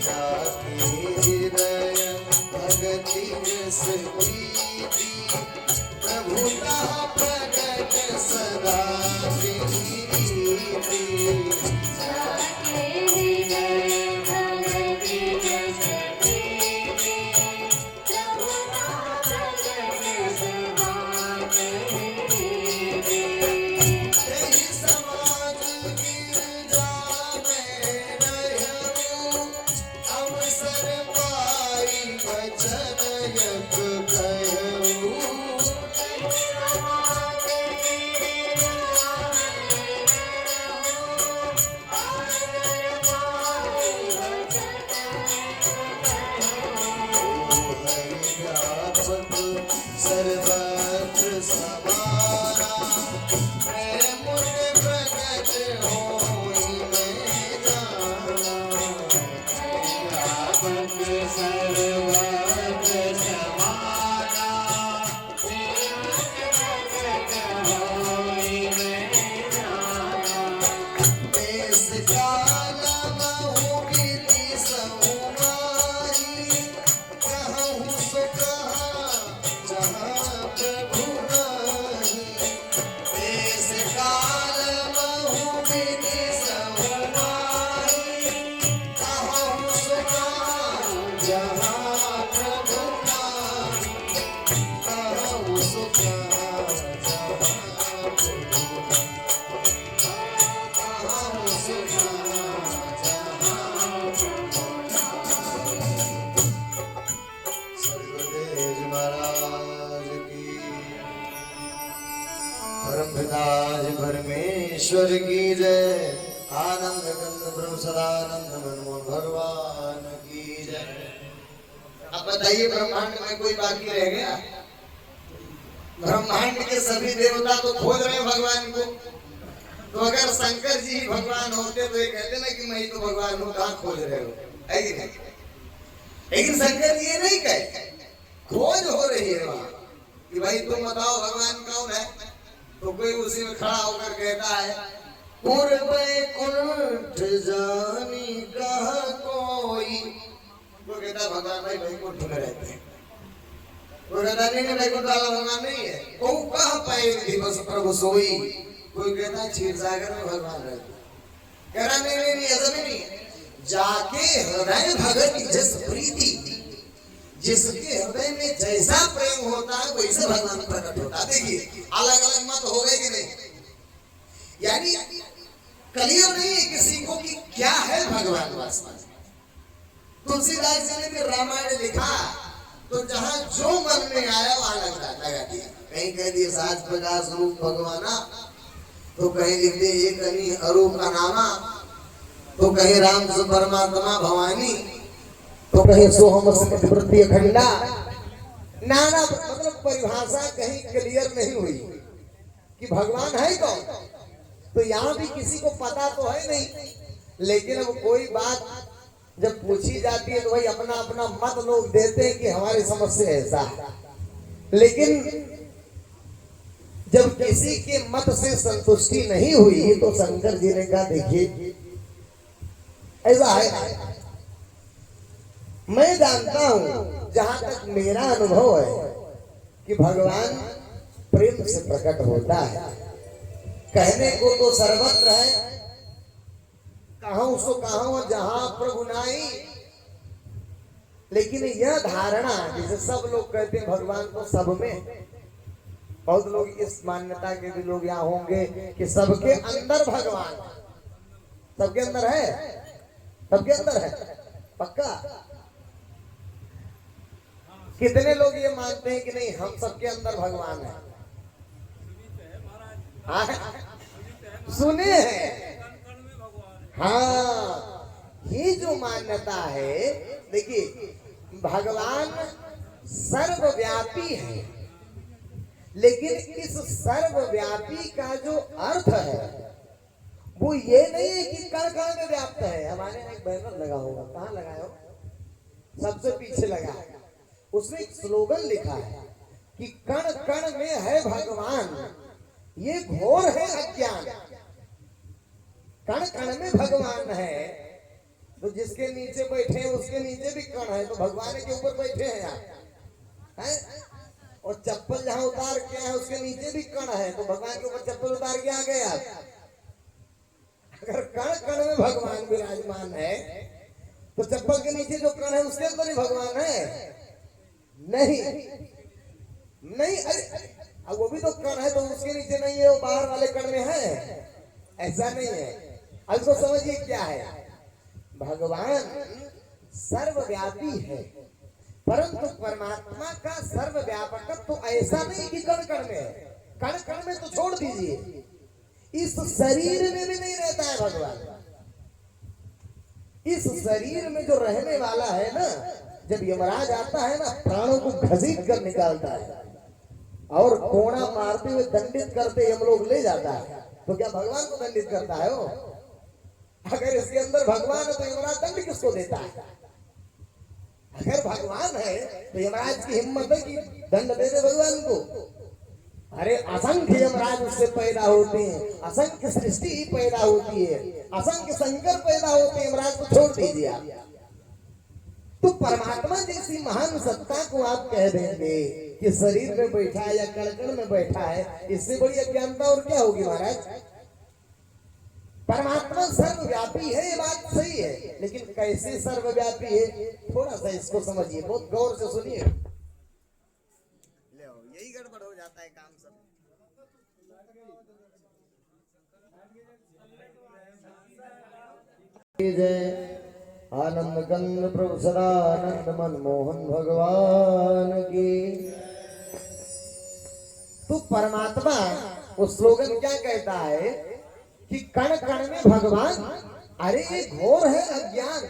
जाके हृदय भगति रस प्रीति, प्रभुता प्रगट सदा प्रीति। अवसर पाई वचन यक कहूँ, सर्वत्र समाना प्रेम के प्रकट होई मैं जाना सर्वत्र समाना देश काल महु विधि समुमारी कहूँ सो कहा जहाँ प्रभु नाही देश काल महु विधि समुमारी कहूँ सो कहा जहाँ प्रभु नाही कहूँ सो कहा जहाँ प्रभु सदगुरुदेव महाराज की परम पिता परमेश्वर की जय आनंद गंध ब्रह्म सदानंद मनमोहन भगवान की जय। अब बताइए ब्रह्मांड में कोई बाकी रह गया? ब्रह्मांड के सभी देवता तो खोज रहे हैं भगवान को। तो अगर शंकर जी भगवान होते तो ये कहते ना कि मैं ही तो भगवान हूँ, कहाँ खोज रहे हो, है कि नहीं? लेकिन शंकर जी ये नहीं कहते, खोज हो रही है वहां कि भाई तुम बताओ भगवान कौन है। तो कोई उसी में खड़ा होकर कहता है वैकुंठ जानी कहा कोई। वो कहता भगवान भाई वैकुंठ में रहते हैं। वो कहता नहीं वैकुंठ वाला भगवान नहीं है। वो कहा पाए दिवस प्रभु सोई। कोई कहता है क्षीर सागर में भगवान रहते। कह रहा नहीं ऐसा भी नहीं है। जाके हृदय भगत जस प्रीति, जिसके हृदय में जैसा प्रेम होता है वैसे भगवान प्रकट होता है। देखिए अलग अलग मत हो गए कि नहीं? यानी क्लियर नहीं है किसी को कि क्या है भगवान वास्तव में। तुलसीदास जी ने भी रामायण लिखा तो जहां जो मन में आया वहां लगा दिया। कहीं कह दिया साज प्रकाश रूप भगवाना, तो कहीं लिख दे एक अनी अरूप का नामा, तो कहीं राम से परमात्मा भवानी, तो कहीं सोहम वृत्ति अखंडा। नाना मतलब परिभाषा कहीं क्लियर नहीं हुई कि भगवान है कौन। तो यहाँ भी किसी को पता तो है नहीं, लेकिन अब कोई बात जब पूछी जाती है तो भाई अपना अपना मत लोग देते हैं कि हमारी समझ से ऐसा है। लेकिन जब किसी के मत से संतुष्टि नहीं हुई तो शंकर जी ने कहा देखिए ऐसा है, मैं जानता हूं जहां तक मेरा अनुभव है कि भगवान प्रेम से प्रकट होता है। कहने को तो सर्वत्र है, कहूं सो कहूं जहां प्रभु नाई। लेकिन यह धारणा जैसे सब लोग कहते हैं भगवान को सब में, बहुत लोग इस मान्यता के भी लोग यहाँ होंगे कि सबके अंदर भगवान, सबके अंदर है, सबके अंदर है पक्का। कितने लोग ये मानते हैं कि नहीं हम सबके अंदर भगवान है? सुने हैं? हाँ, ये जो मान्यता है, देखिए भगवान सर्वव्यापी है, लेकिन इस सर्वव्यापी का जो अर्थ है वो ये नहीं है कि कण कण में व्याप्त है। हमारे यहाँ एक बैनर लगा होगा, कहाँ लगाया हो? सबसे पीछे लगा है, उसमें एक स्लोगन लिखा है कि कण कण में है भगवान, ये घोर है अज्ञान। कण कण में भगवान है, तो जिसके नीचे बैठे हैं उसके नीचे भी कण है, तो भगवान के ऊपर बैठे हैं आप हैं? और चप्पल जहां उतार के हैं उसके नीचे भी कण है, तो भगवान के ऊपर चप्पल उतार के आ गए आप। अगर कण कण में भगवान विराजमान है तो चप्पल के नीचे जो कण है उसके अंदर ही भगवान है? नहीं नहीं, अरे अब वो भी तो कण है, तो उसके नीचे नहीं है, वो बाहर वाले कण में है, ऐसा नहीं है। अब तो समझिए क्या है, भगवान सर्वव्यापी है, परंतु परमात्मा का सर्वव्यापकत्व तो ऐसा नहीं कि कण कण में है। कण कण में तो छोड़ दीजिए, इस शरीर में भी नहीं रहता है भगवान। इस शरीर में जो रहने वाला है ना, जब यमराज आता है ना, प्राणों को घसीट कर निकालता है और कोड़ा मारते हुए दंडित करते यम लोग ले जाता है। तो क्या भगवान को दंडित करता है वो? अगर इसके अंदर भगवान है तो यमराज दंड किसको देता है? अगर भगवान है तो यमराज की हिम्मत है कि दंड दे दे भगवान को? अरे असंख्य यमराज उससे पैदा होते हैं, असंख्य सृष्टि ही पैदा होती है, असंख्य शंकर पैदा होते हैं, यमराज को छोड़ दीजिए आप। तो परमात्मा जैसी महान सत्ता को आप कह देंगे कि शरीर में बैठा है या कणकण में बैठा है, इससे बड़ी अज्ञानता और क्या होगी महाराज? परमात्मा सर्वव्यापी है, ये बात सही है, लेकिन कैसे सर्वव्यापी है थोड़ा सा इसको समझिए, बहुत गौर से सुनिए। यही गड़बड़ हो जाता है काम सब। जय आनंद कंद प्रभु सदानंद मनमोहन भगवान की। तो परमात्मा वो स्लोगन क्या कहता है कि कण कण में भगवान। अरे ये घोर है अज्ञान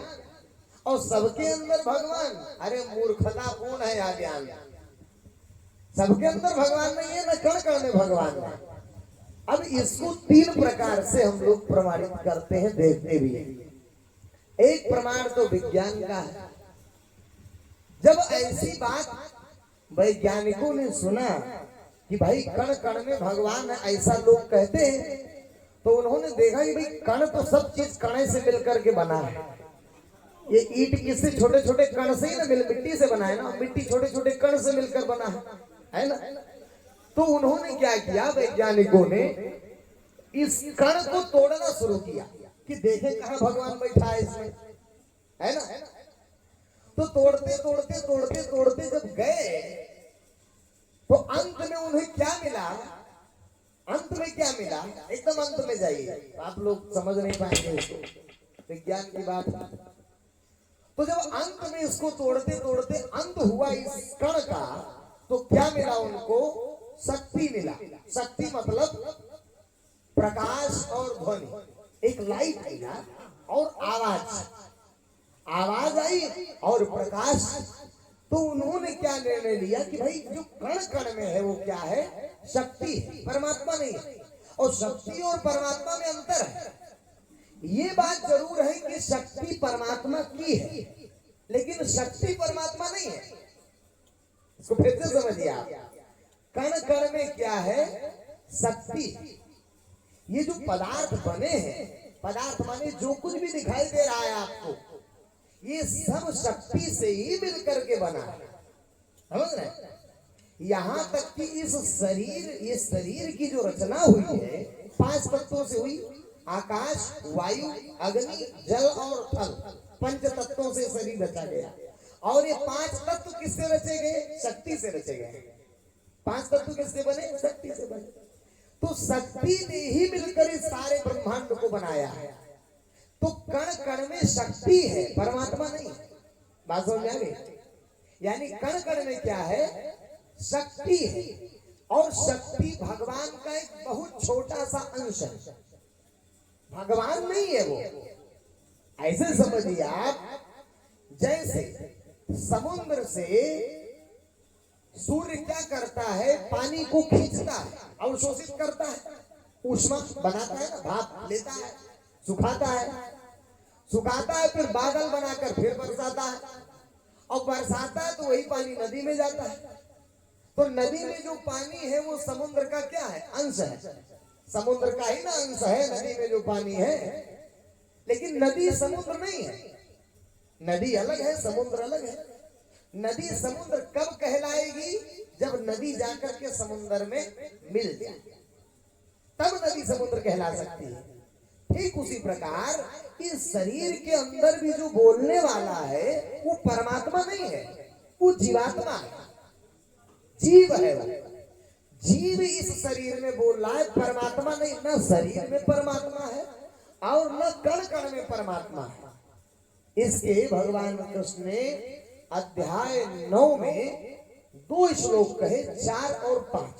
और सबके अंदर भगवान। अरे मूर्खता पूर्ण है अज्ञान, सबके अंदर भगवान नहीं है, न कण कण में भगवान है। अब इसको तीन प्रकार से हम लोग प्रमाणित करते हैं, देखते भी हैं। एक प्रमाण तो विज्ञान का है। जब ऐसी बात वैज्ञानिकों ने सुना कि भाई कण कण में भगवान है, ऐसा लोग कहते हैं, तो उन्होंने देखा कि भाई कण तो सब चीज कण से मिलकर के बना है। ये ईंट किससे? छोटे छोटे कण से ही ना मिट्टी से बना है ना, मिट्टी छोटे छोटे कण से मिलकर बना है ना। तो उन्होंने क्या किया, वैज्ञानिकों ने इस कण को तोड़ना शुरू किया कि देखें कहां भगवान बैठा है इसमें, है ना। तो तोड़ते तोड़ते तोड़ते तोड़ते जब गए तो अंत में उन्हें क्या मिला? अंत में क्या मिला? एकदम अंत में जाइए, आप लोग समझ नहीं पाएंगे इसको, विज्ञान की बात। तो जब अंत में इसको तोड़ते तोड़ते अंत हुआ इस कण का, तो क्या मिला उनको? शक्ति मिला। शक्ति मतलब प्रकाश और ध्वनि, एक लाइट मिला और आवाज आई और प्रकाश। तो उन्होंने क्या निर्णय लिया कि भाई जो कण कण में है वो क्या है? शक्ति है, परमात्मा नहीं है। और शक्ति और परमात्मा में अंतर है। ये बात जरूर है कि शक्ति परमात्मा की है, लेकिन शक्ति परमात्मा नहीं है। इसको फिर से समझिए आप। कण कण में क्या है? शक्ति। ये जो पदार्थ बने हैं, पदार्थ माने जो कुछ भी दिखाई दे रहा है आपको, ये सब शक्ति से ही मिलकर के बना है, समझ रहे? यहां तक कि इस शरीर की जो रचना हुई है 5 तत्वों से हुई। आकाश, वायु, अग्नि, जल और थल, 5 तत्वों से शरीर रचा गया। और ये 5 तत्व किससे रचे गए? शक्ति से रचे गए। 5 तत्व किससे बने? शक्ति से बने। तो शक्ति ने ही मिलकर इस सारे ब्रह्मांड को बनाया है। तो कण कण में शक्ति है, परमात्मा नहीं। बात समझ में आ गई? यानी कण कण में क्या है? शक्ति है। और शक्ति भगवान का एक बहुत छोटा सा अंश है, भगवान नहीं है वो। ऐसे समझिए आप, जैसे समुद्र से सूर्य क्या करता है? पानी को खींचता है, अवशोषित करता है, ऊष्मा बनाता है ना, भाप लेता है, सुखाता है, फिर बादल बनाकर फिर बरसाता है, और बरसाता है तो वही पानी नदी में जाता है। तो नदी में जो पानी है वो समुद्र का क्या है? अंश है। समुद्र का ही ना अंश है नदी में जो पानी है। लेकिन नदी समुद्र नहीं है, नदी अलग है, समुद्र अलग है। नदी समुद्र कब कहलाएगी? जब नदी जाकर के समुद्र में मिल जाए, तब नदी समुद्र कहला सकती है। ठीक उसी प्रकार इस शरीर के अंदर भी जो बोलने वाला है वो परमात्मा नहीं है, वो जीवात्मा है, जीव है। वो जीव इस शरीर में बोल रहा है, परमात्मा नहीं। न शरीर में परमात्मा है और न कण कण में परमात्मा है। इसके भगवान कृष्ण ने अध्याय 9 में 2 श्लोक कहे, 4 और 5।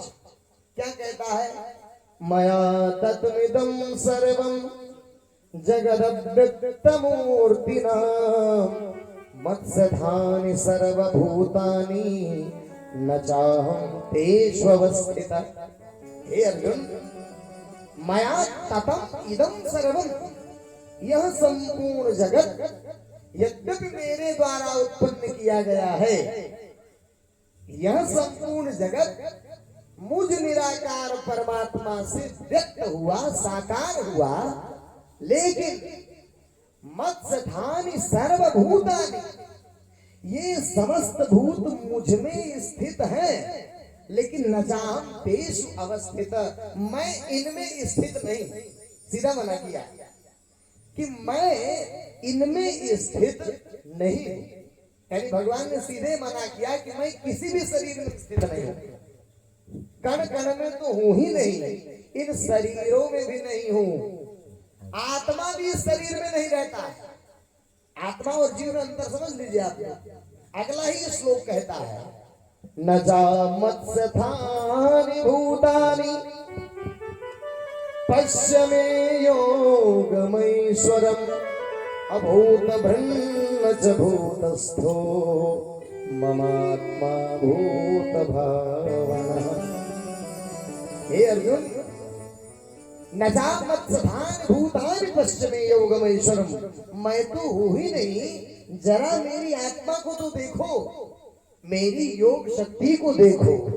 क्या कहता है? मया तत्मिदं सर्वं जगदव्यक्तमूर्तिना मत्स्यधानि सर्वभूतानि न चाहं तेष्वस्थितः। हे अर्जुन, मया ततम् इदं सर्वं, यह संपूर्ण जगत यद्यपि मेरे द्वारा उत्पन्न किया गया है, यह संपूर्ण जगत मुझ निराकार परमात्मा से व्यक्त हुआ, साकार हुआ, लेकिन मत्स्यधानि सर्वभूतानि, ये समस्त भूत मुझ में स्थित हैं, लेकिन न चाहं तेषु अवस्थित, मैं इनमें स्थित नहीं। सीधा मना किया कि मैं इनमें स्थित नहीं हूं। यानी भगवान ने सीधे मना किया कि मैं किसी भी शरीर में स्थित नहीं हूं, कण कण में तो हूं ही नहीं, इन शरीरों में भी नहीं हूं। आत्मा भी इस शरीर में नहीं रहता है। आत्मा और जीव में अंतर समझ लीजिए आप। अगला ही श्लोक कहता है, न जा मत्स्यधानि भूतानि पश्य मे योगमैश्वरम् अभूत भृन्न च भूतस्थो ममात्मा भूत भावनः। हे अर्जुन, न जा मत्स्यधानि भूतानि पश्य मे योगमैश्वरम्, मैं तो हूं ही नहीं, जरा मेरी आत्मा को तो देखो, मेरी योग शक्ति को देखो,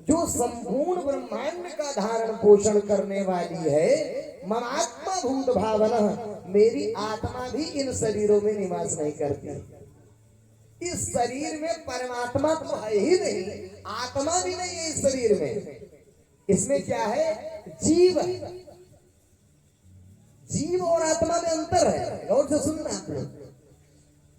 जो संपूर्ण ब्रह्मांड का धारण पोषण करने वाली है। ममात्मा भूत भावनः, मेरी आत्मा भी इन शरीरों में निवास नहीं करती। इस शरीर में परमात्मा तो है ही नहीं, आत्मा भी नहीं है इस शरीर में। इसमें क्या है? जीव है। जीव और आत्मा में अंतर है। गौर से सुनना आप लोग।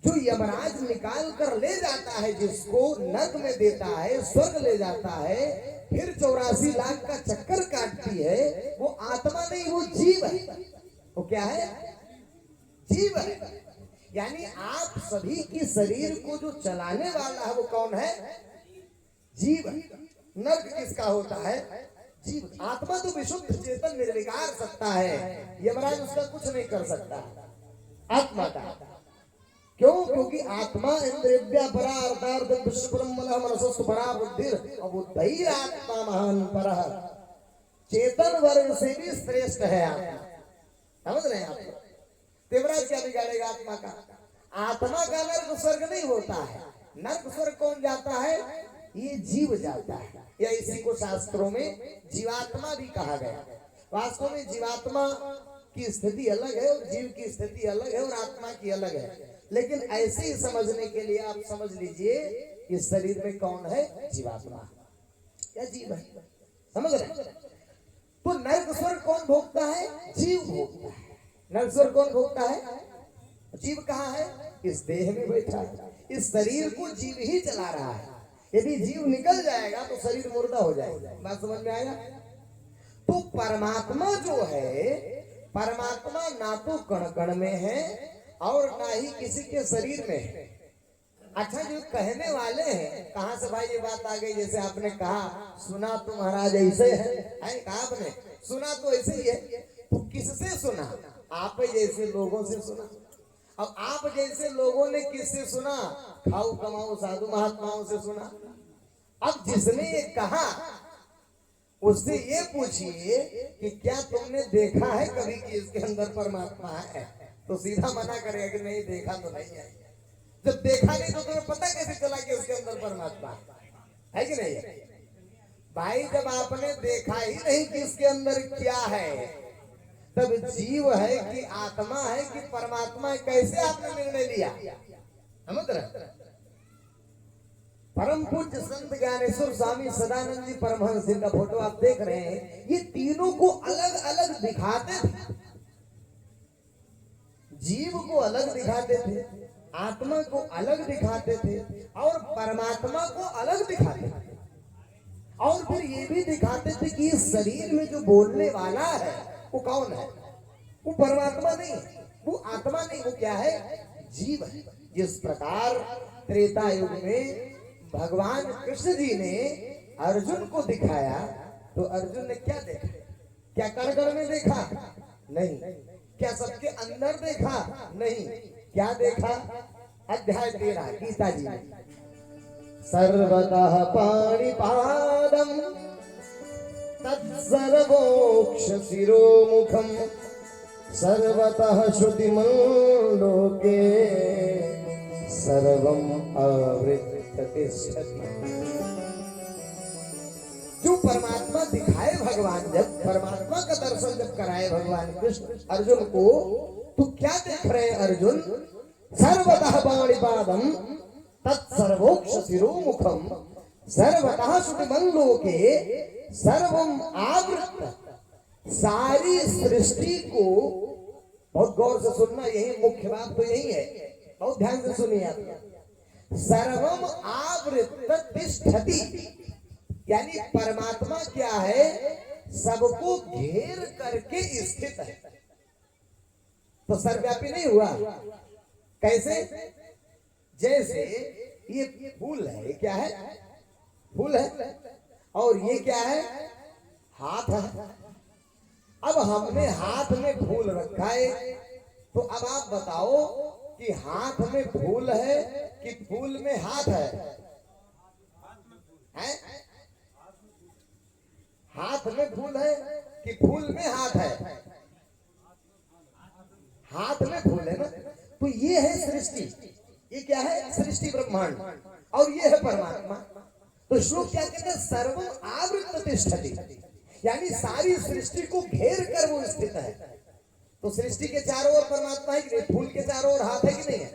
जो यमराज निकाल कर ले जाता है, जिसको नर्क में देता है, स्वर्ग ले जाता है, फिर 84 लाख का चक्कर काटती है, वो आत्मा नहीं, वो जीव है। वो क्या है? जीव है। यानी आप सभी की शरीर को जो चलाने वाला है वो कौन है? जीव है। नर्क किसका होता है? जीव। आत्मा तो विशुद्ध चेतन निर्विकार सत्ता है, यमराज उसका कुछ नहीं कर सकता आत्मा का। क्यों? क्योंकि आत्मा इंद्रिया परा अर्थात विश्व ब्रह्मणः मनसस्तु परा बुद्धिर अबुद्धि आत्मा महान परः। चेतन वर्ग से भी श्रेष्ठ है आत्मा। समझ रहे हैं आप? देवराज क्या बिगाड़ेगा आत्मा का? आत्मा का नर्क स्वर्ग नहीं होता है। नर्क स्वर्ग कौन जाता है? ये जीव जाता है। या इसी को शास्त्रों में जीवात्मा भी कहा गया। वास्तव में जीवात्मा की स्थिति अलग है और जीव की स्थिति अलग है और आत्मा की अलग है। लेकिन ऐसे ही समझने के लिए आप समझ लीजिए, इस शरीर में कौन है? जीवात्मा या जीव है। समझ रहे? तो नर्क स्वर्ग कौन भोगता है? जीव भोगता है। नर्क स्वर्ग कौन भोगता है? जीव कहाँ है? इस देह में बैठा है। इस शरीर को जीव ही चला रहा है। यदि जीव निकल जाएगा तो शरीर मुर्दा हो जाएगा। बात समझ में आया? तो परमात्मा जो है, परमात्मा ना तो कण कण में है और ना ही किसी के शरीर में है। अच्छा, जो कहने वाले हैं, कहां से भाई ये बात आ गई? जैसे आपने कहा, सुना तो महाराज ऐसे है, कहा आपने सुना तो ऐसे ही है। तो किससे सुना? आप जैसे लोगों से सुना। अब आप जैसे लोगों ने किससे सुना? खाऊ कमाऊ साधु महात्माओं से सुना। अब जिसने ये कहा उससे ये पूछिए कि क्या तुमने देखा है कभी कि इसके अंदर परमात्मा है? तो सीधा मना करेगा कि नहीं, देखा तो नहीं है। जब देखा नहीं तो तुम्हें पता कैसे चला कि उसके अंदर परमात्मा है कि नहीं? भाई, जब आपने देखा ही नहीं कि इसके अंदर क्या है, तब जीव है कि आत्मा है कि परमात्मा है, कैसे आपने निर्णय लिया? समझ रहे? परम पूज्य संत ज्ञानेश्वर स्वामी सदानंद जी परमहंस, जिनका फोटो आप देख रहे हैं, ये तीनों को अलग अलग दिखाते थे। जीव को अलग दिखाते थे, आत्मा को अलग दिखाते थे और परमात्मा को अलग दिखाते थे। और फिर ये भी दिखाते थे कि इस शरीर में जो बोलने वाला है वो कौन है? वो परमात्मा नहीं, वो आत्मा नहीं, वो क्या है? जीव है। जिस प्रकार त्रेता युग में भगवान कृष्ण जी ने अर्जुन को दिखाया, तो अर्जुन ने क्या देखा? क्या कण कण में देखा? नहीं। क्या सबके अंदर देखा? नहीं। क्या देखा? अध्याय 13 गीता जी में सर्वतः पाणिपादं तत्सर्वोक्ष शिरोमुखं सर्वतः श्रुतिमल्लोके सर्वं आवृत्य तिष्ठति। जो परमात्मा दिखाए भगवान, जब परमात्मा का दर्शन जब कराए भगवान कृष्ण अर्जुन को, तो क्या देख रहे हैं अर्जुन? सर्वतः पाणिपादं तत्सर्वोक्ष शिरोमुखं सर्वतः श्रुतिमल्लोके सर्वं आवृत्य। सारी सृष्टि को, बहुत गौर से सुनना, यही मुख्य बात तो यही है, बहुत ध्यान से सुनिए आप। सर्वम आवृत्त तिष्ठति, यानी परमात्मा क्या है? सबको घेर करके स्थित है। तो सर्वव्यापी नहीं हुआ? कैसे? जैसे ये फूल है, ये क्या है? फूल है। और ये क्या है? हाथ है। अब हमने हाथ में फूल रखा है, तो अब आप बताओ कि हाथ में फूल है कि फूल में हाथ है? हैं? हाथ में फूल है कि फूल में हाथ है? हाथ में फूल है ना। तो ये है सृष्टि, ये क्या है? सृष्टि ब्रह्मांड, और ये है परमात्मा। तो श्लोक क्या कहते हैं? सर्वम आवृत्त तिष्ठति, यानी सारी सृष्टि को घेर कर वो स्थित है। तो सृष्टि के चारों ओर परमात्मा है कि नहीं? फूल के चारों ओर हाथ है कि नहीं है?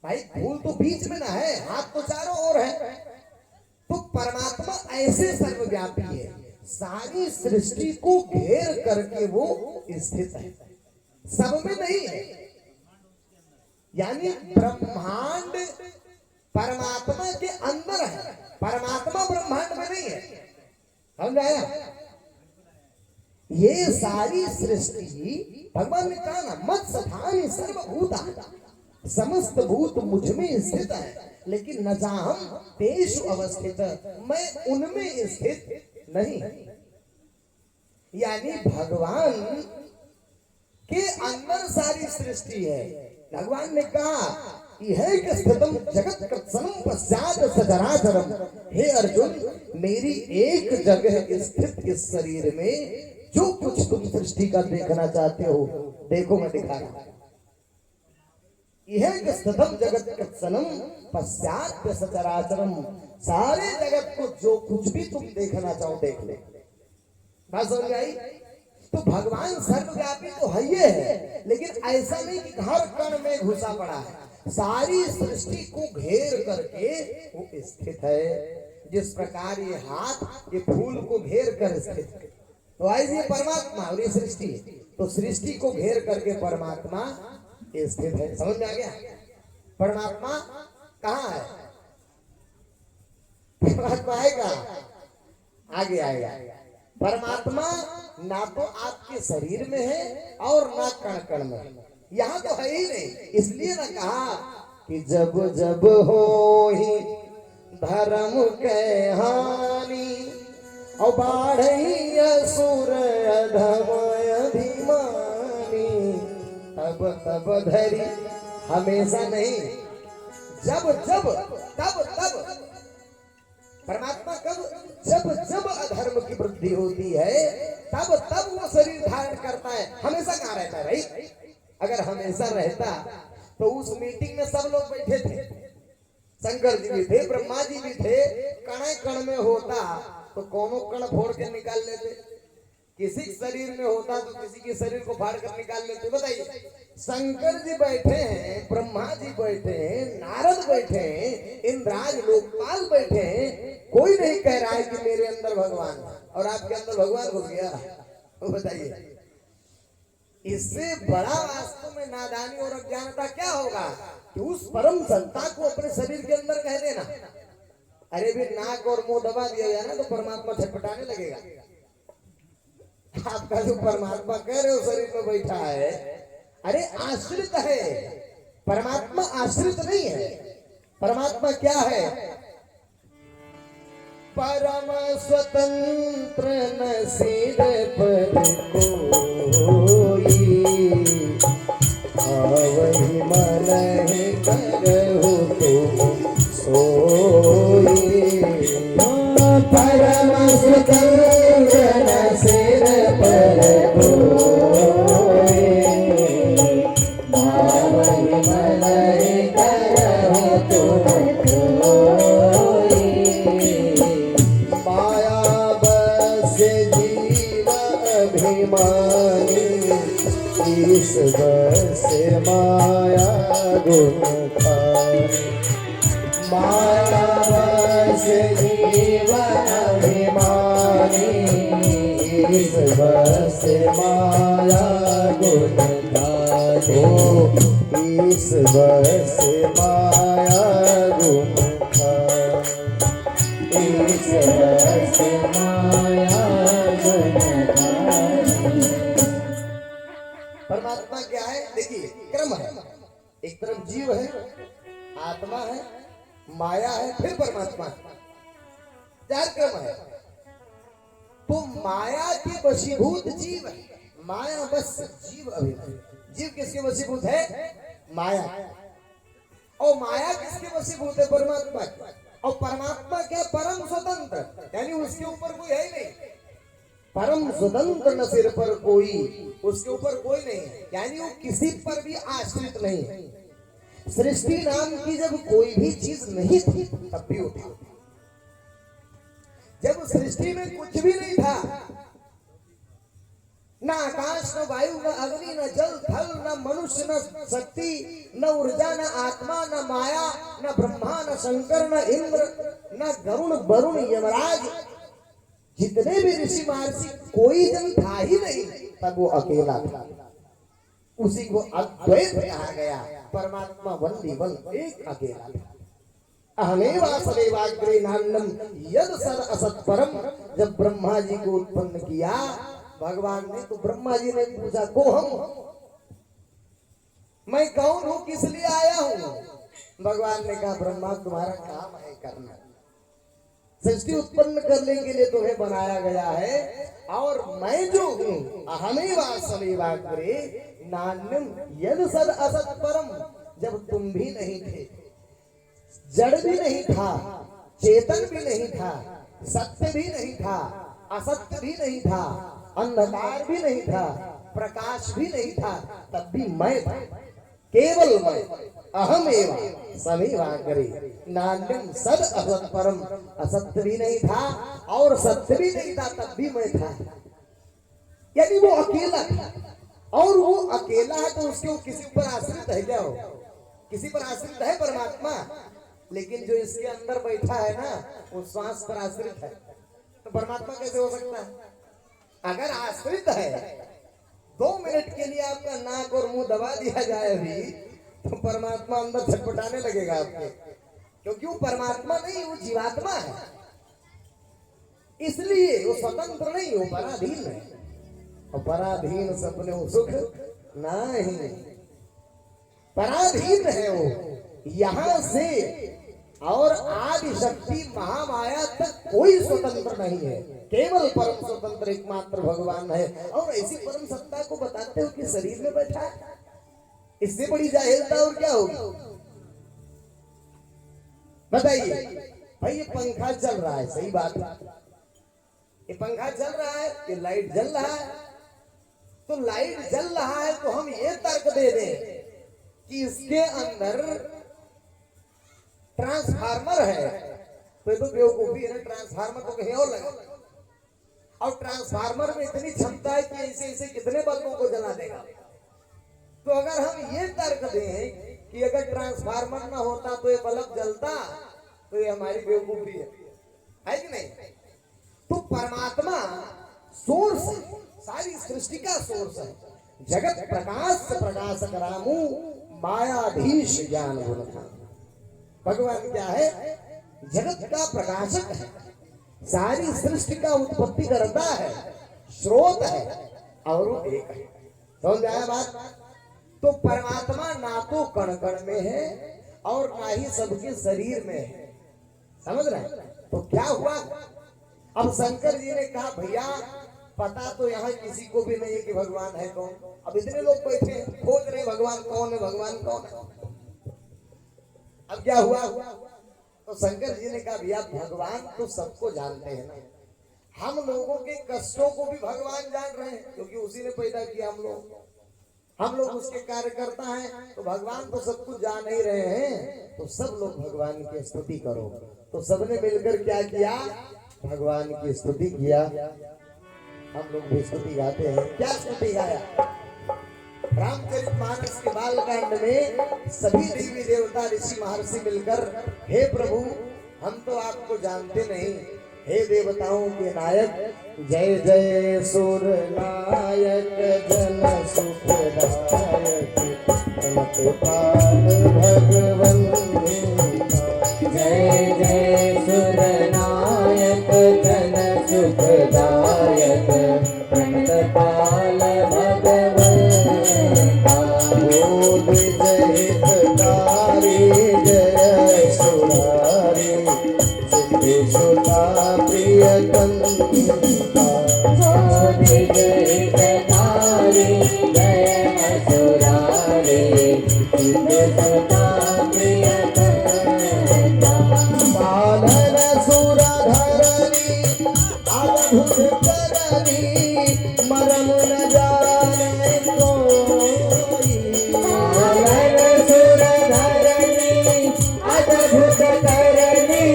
भाई फूल तो बीच में ना है, हाथ तो चारों ओर है। तो परमात्मा ऐसे सर्वव्यापी है, सारी सृष्टि को घेर करके वो स्थित है, सब में नहीं है। यानी ब्रह्मांड परमात्मा के अंदर है, परमात्मा ब्रह्मांड में नहीं है। समझ आया? ये सारी सृष्टि भगवान ने कहा ना, मत स्थानी सर्वभूता, समस्त भूत मुझ में स्थित है, लेकिन न चाहम तेषु अवस्थित, मैं उनमें स्थित नहीं। यानी भगवान के अंदर सारी सृष्टि है। भगवान ने कहा यह स्थितम जगत कृत्सनम पश्चात सचराचरम, हे अर्जुन मेरी एक जगह स्थित इस शरीर में जो कुछ तुम सृष्टि का देखना चाहते हो देखो, मैं दिखा रहा हूं। यह स्थितम जगत कृत्सनम पश्चात सचराचरम, सारे जगत को जो कुछ भी तुम देखना चाहो देख ले। बात समझ आई? तो भगवान सर्वव्यापी तो है ये है, लेकिन ऐसा नहीं कि हर कण में घुसा पड़ा है, सारी सृष्टि को घेर करके वो स्थित है। जिस प्रकार ये हाथ ये फूल को घेर कर स्थित है, तो ऐसे ये परमात्मा और ये सृष्टि है, तो सृष्टि को घेर करके परमात्मा स्थित है। समझ में आ गया? परमात्मा कहाँ है? परमात्मा है कहाँ? आगे आएगा। परमात्मा ना तो आपके शरीर में है और ना कण कण में, यहाँ तो है ही नहीं। इसलिए ना कहा कि जब जब हो ही धर्म के हानि और बाढ़ी असुर अधम अभिमानी, तब तब धरी, हमेशा नहीं, जब जब तब तब। परमात्मा कब? जब जब अधर्म की वृद्धि होती है तब तब वो शरीर धारण करता है। हमेशा कहाँ रहता है भाई? अगर हमेशा रहता तो उस मीटिंग में सब लोग बैठे थे, शंकर जी भी थे, ब्रह्मा जी भी थे, कण कण में होता तो कोनो कण फोड़ के निकाल लेते, किसी शरीर में होता तो किसी के शरीर को फाड़ कर निकाल लेते। बताइए, शंकर जी बैठे हैं, ब्रह्मा जी बैठे हैं, नारद बैठे हैं, इंद्राज लोकपाल बैठे हैं, कोई नहीं कह रहा है कि मेरे अंदर भगवान है और आपके अंदर भगवान हो गया। तो बताइए, इससे बड़ा वास्तव में नादानी और अज्ञानता क्या होगा कि उस परम सत्ता को अपने शरीर के अंदर कह देना। अरे भी नाक और मुंह दबा दिया जाए ना तो परमात्मा छटपटाने लगेगा। आपका जो परमात्मा कह रहे हो शरीर में बैठा है, अरे आश्रित है, परमात्मा आश्रित नहीं है। परमात्मा क्या है? परम स्वतंत्र न सिर पर कोई, आवहि मन है करहु तुम सोई। परम सुतंद्रन सिर पर धोए, भावहि मलय करहु तुम सोई। माया बस जीव अभिमानी, ईश बस माया गुण खानी। माया बस जीव अभिमानी, ईश बस माया गुण खानी। ईश बस माया गुण खानी। ईश बस माया गुण खानी। परमात्मा क्या है? देखिए क्रम है, एक तरफ जीव है, आत्मा है, माया है, फिर परमात्मा है, चार क्रम है। तो माया के वशीभूत जीव है, माया बस जीव अभिनय। जीव किसके वशीभूत है? माया। और माया किसके वशीभूत है? परमात्मा। और परमात्मा क्या? परम स्वतंत्र, यानी उसके ऊपर कोई है ही नहीं। परम स्वतंत्र न सिर पर कोई, उसके ऊपर कोई नहीं है, यानी वो किसी पर भी आश्रित नहीं है। सृष्टि नाम की जब कोई भी चीज नहीं थी तब भी होती। जब सृष्टि में कुछ भी नहीं था, न आकाश, न वायु, न अग्नि, न जल थल, न मनुष्य, न शक्ति, न ऊर्जा, न आत्मा, न माया, न ब्रह्मा, न शंकर, न इंद्र, न गरुण, वरुण, यमराज, जितने भी ऋषि महर्षि, कोई जन था ही नहीं, तब वो अकेला था। उसी को अद्वैत कहा गया। परमात्मा वंदी वन, एक अकेला था। अहमेवासदेवाग्रे नान्यम यद सद असत परम। जब ब्रह्मा जी को उत्पन्न किया भगवान ने, तो ब्रह्मा जी ने पूछा, को हम, मैं कौन हूं, किस लिए आया हूं? भगवान ने कहा, ब्रह्मा तुम्हारा काम है करना, सृष्टि उत्पन्न करने के लिए तुम्हें बनाया गया है। और मैं जो हूं, अहमेवासदेवाग्रे नान्यम यद सद असत परम। जब तुम भी नहीं थे, जड़ भी नहीं था, चेतन भी नहीं था, सत्य भी नहीं था, असत्य भी नहीं था, अंधकार भी नहीं था, प्रकाश भी नहीं था, तब भी मैं था, केवल मैं। अहम एवं समेवाग्रे नान्यम सद असत परम। असत्य भी नहीं था और सत्य भी नहीं था, तब भी मैं था। यानी वो अकेला था। और वो अकेला है तो उसके किसी पर आश्रित है क्या? हो किसी पर आश्रित है परमात्मा? लेकिन जो इसके अंदर बैठा है ना, वो श्वास पर आश्रित है, तो परमात्मा कैसे हो सकता है? अगर आश्रित है, 2 मिनट के लिए आपका नाक और मुंह दबा दिया जाए भी, तो परमात्मा अंदर छटपटाने लगेगा आपके, क्योंकि वो परमात्मा नहीं, वो जीवात्मा है। इसलिए वो स्वतंत्र नहीं, वो पराधीन है। और पराधीन सपने सुख नहीं, पराधीन है वो। यहां से और आदि शक्ति महामाया तक कोई स्वतंत्र नहीं है, केवल परम स्वतंत्र एकमात्र भगवान है। और ऐसी परम सत्ता को बताते हो कि शरीर में बैठा है, इससे बड़ी जाहिलता और क्या होगी? बताइए भाई, ये पंखा चल रहा है, सही बात है, ये पंखा चल रहा है, ये लाइट जल रहा है, तो लाइट जल रहा है तो हम ये तर्क दे दें कि इसके अंदर ट्रांसफार्मर है, तो ये तो बेवकूफी है ना। ट्रांसफार्मर तो कहीं और लगा, और ट्रांसफार्मर में इतनी क्षमता है कि ऐसे ऐसे कितने बल्बों को जला देगा। तो अगर हम ये तर्क दें कि अगर ट्रांसफार्मर ना होता तो ये बल्ब जलता, तो ये हमारी बेवकूफी है कि नहीं? तो परमात्मा सोर्स है, सारी सृष्टि का सोर्स है। जगत प्रकाश प्रकाशक रामू मायाधीश ज्ञान गुण था। भगवान क्या है? जगत का प्रकाशक है, सारी सृष्टि का उत्पत्ति करता है, स्रोत है, और वो एक है। समझ आया बात? तो परमात्मा ना तो कण कण में है और ना ही सबके शरीर में है। समझ रहे हैं? तो क्या हुआ? अब शंकर जी ने कहा, भैया पता तो यहाँ किसी को भी नहीं है कि भगवान है कौन। अब इतने लोग बैठे हैं, खोज रहे भगवान कौन है, भगवान कौन है। अब क्या हुआ? तो शंकर जी ने कहा भैया भगवान तो सबको जानते हैं ना, हम लोगों के कष्टों को भी भगवान जान रहे हैं, क्योंकि उसी ने पैदा किया हम लोग उसके कार्यकर्ता हैं, तो भगवान तो सब कुछ जान ही रहे हैं, तो सब लोग भगवान की स्तुति करो। तो सबने मिलकर क्या किया? भगवान की स्तुति किया। हम लोग भी स्तुति गाते हैं। क्या स्तुति गाया? रामचरितमानस के बालकांड में सभी देवी देवता ऋषि महर्षि मिलकर, हे प्रभु हम तो आपको जानते नहीं, हे देवताओं के नायक, जय जय सुर नायक जन सुखदायक पाल भगवन, जय जय सुर नायक जन सुखदायक पाल भगवन, बोल जय हितकारी जय सुरारी सिद्धि सुता प्रिय कंता, जय हितकारी जय असुरारी सिद्धि सुता प्रिय कंता, पालन सुरधरनी अद्भुत करनी मरम न जाने कोई, पालन सुरधरनी अद्भुत करनी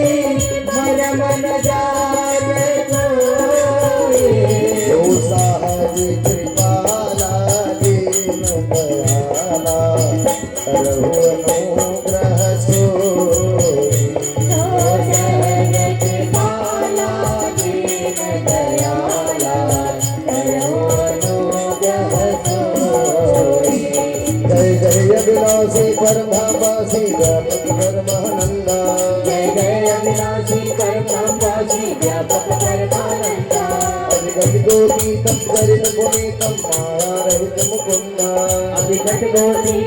मरम न जाने कोई, जो सहज कृपाला दीन दयाला करहु अनुग्रह सोई, जय जय अविनाशी परमधामवासी व्यापक परमानंदा, जय जय अविनाशी परमधामवासी व्यापक परमानंदा, अभिगत गोपीतम चरित पुनीतम माया रहित मुकुंदा, अभिगत गोपी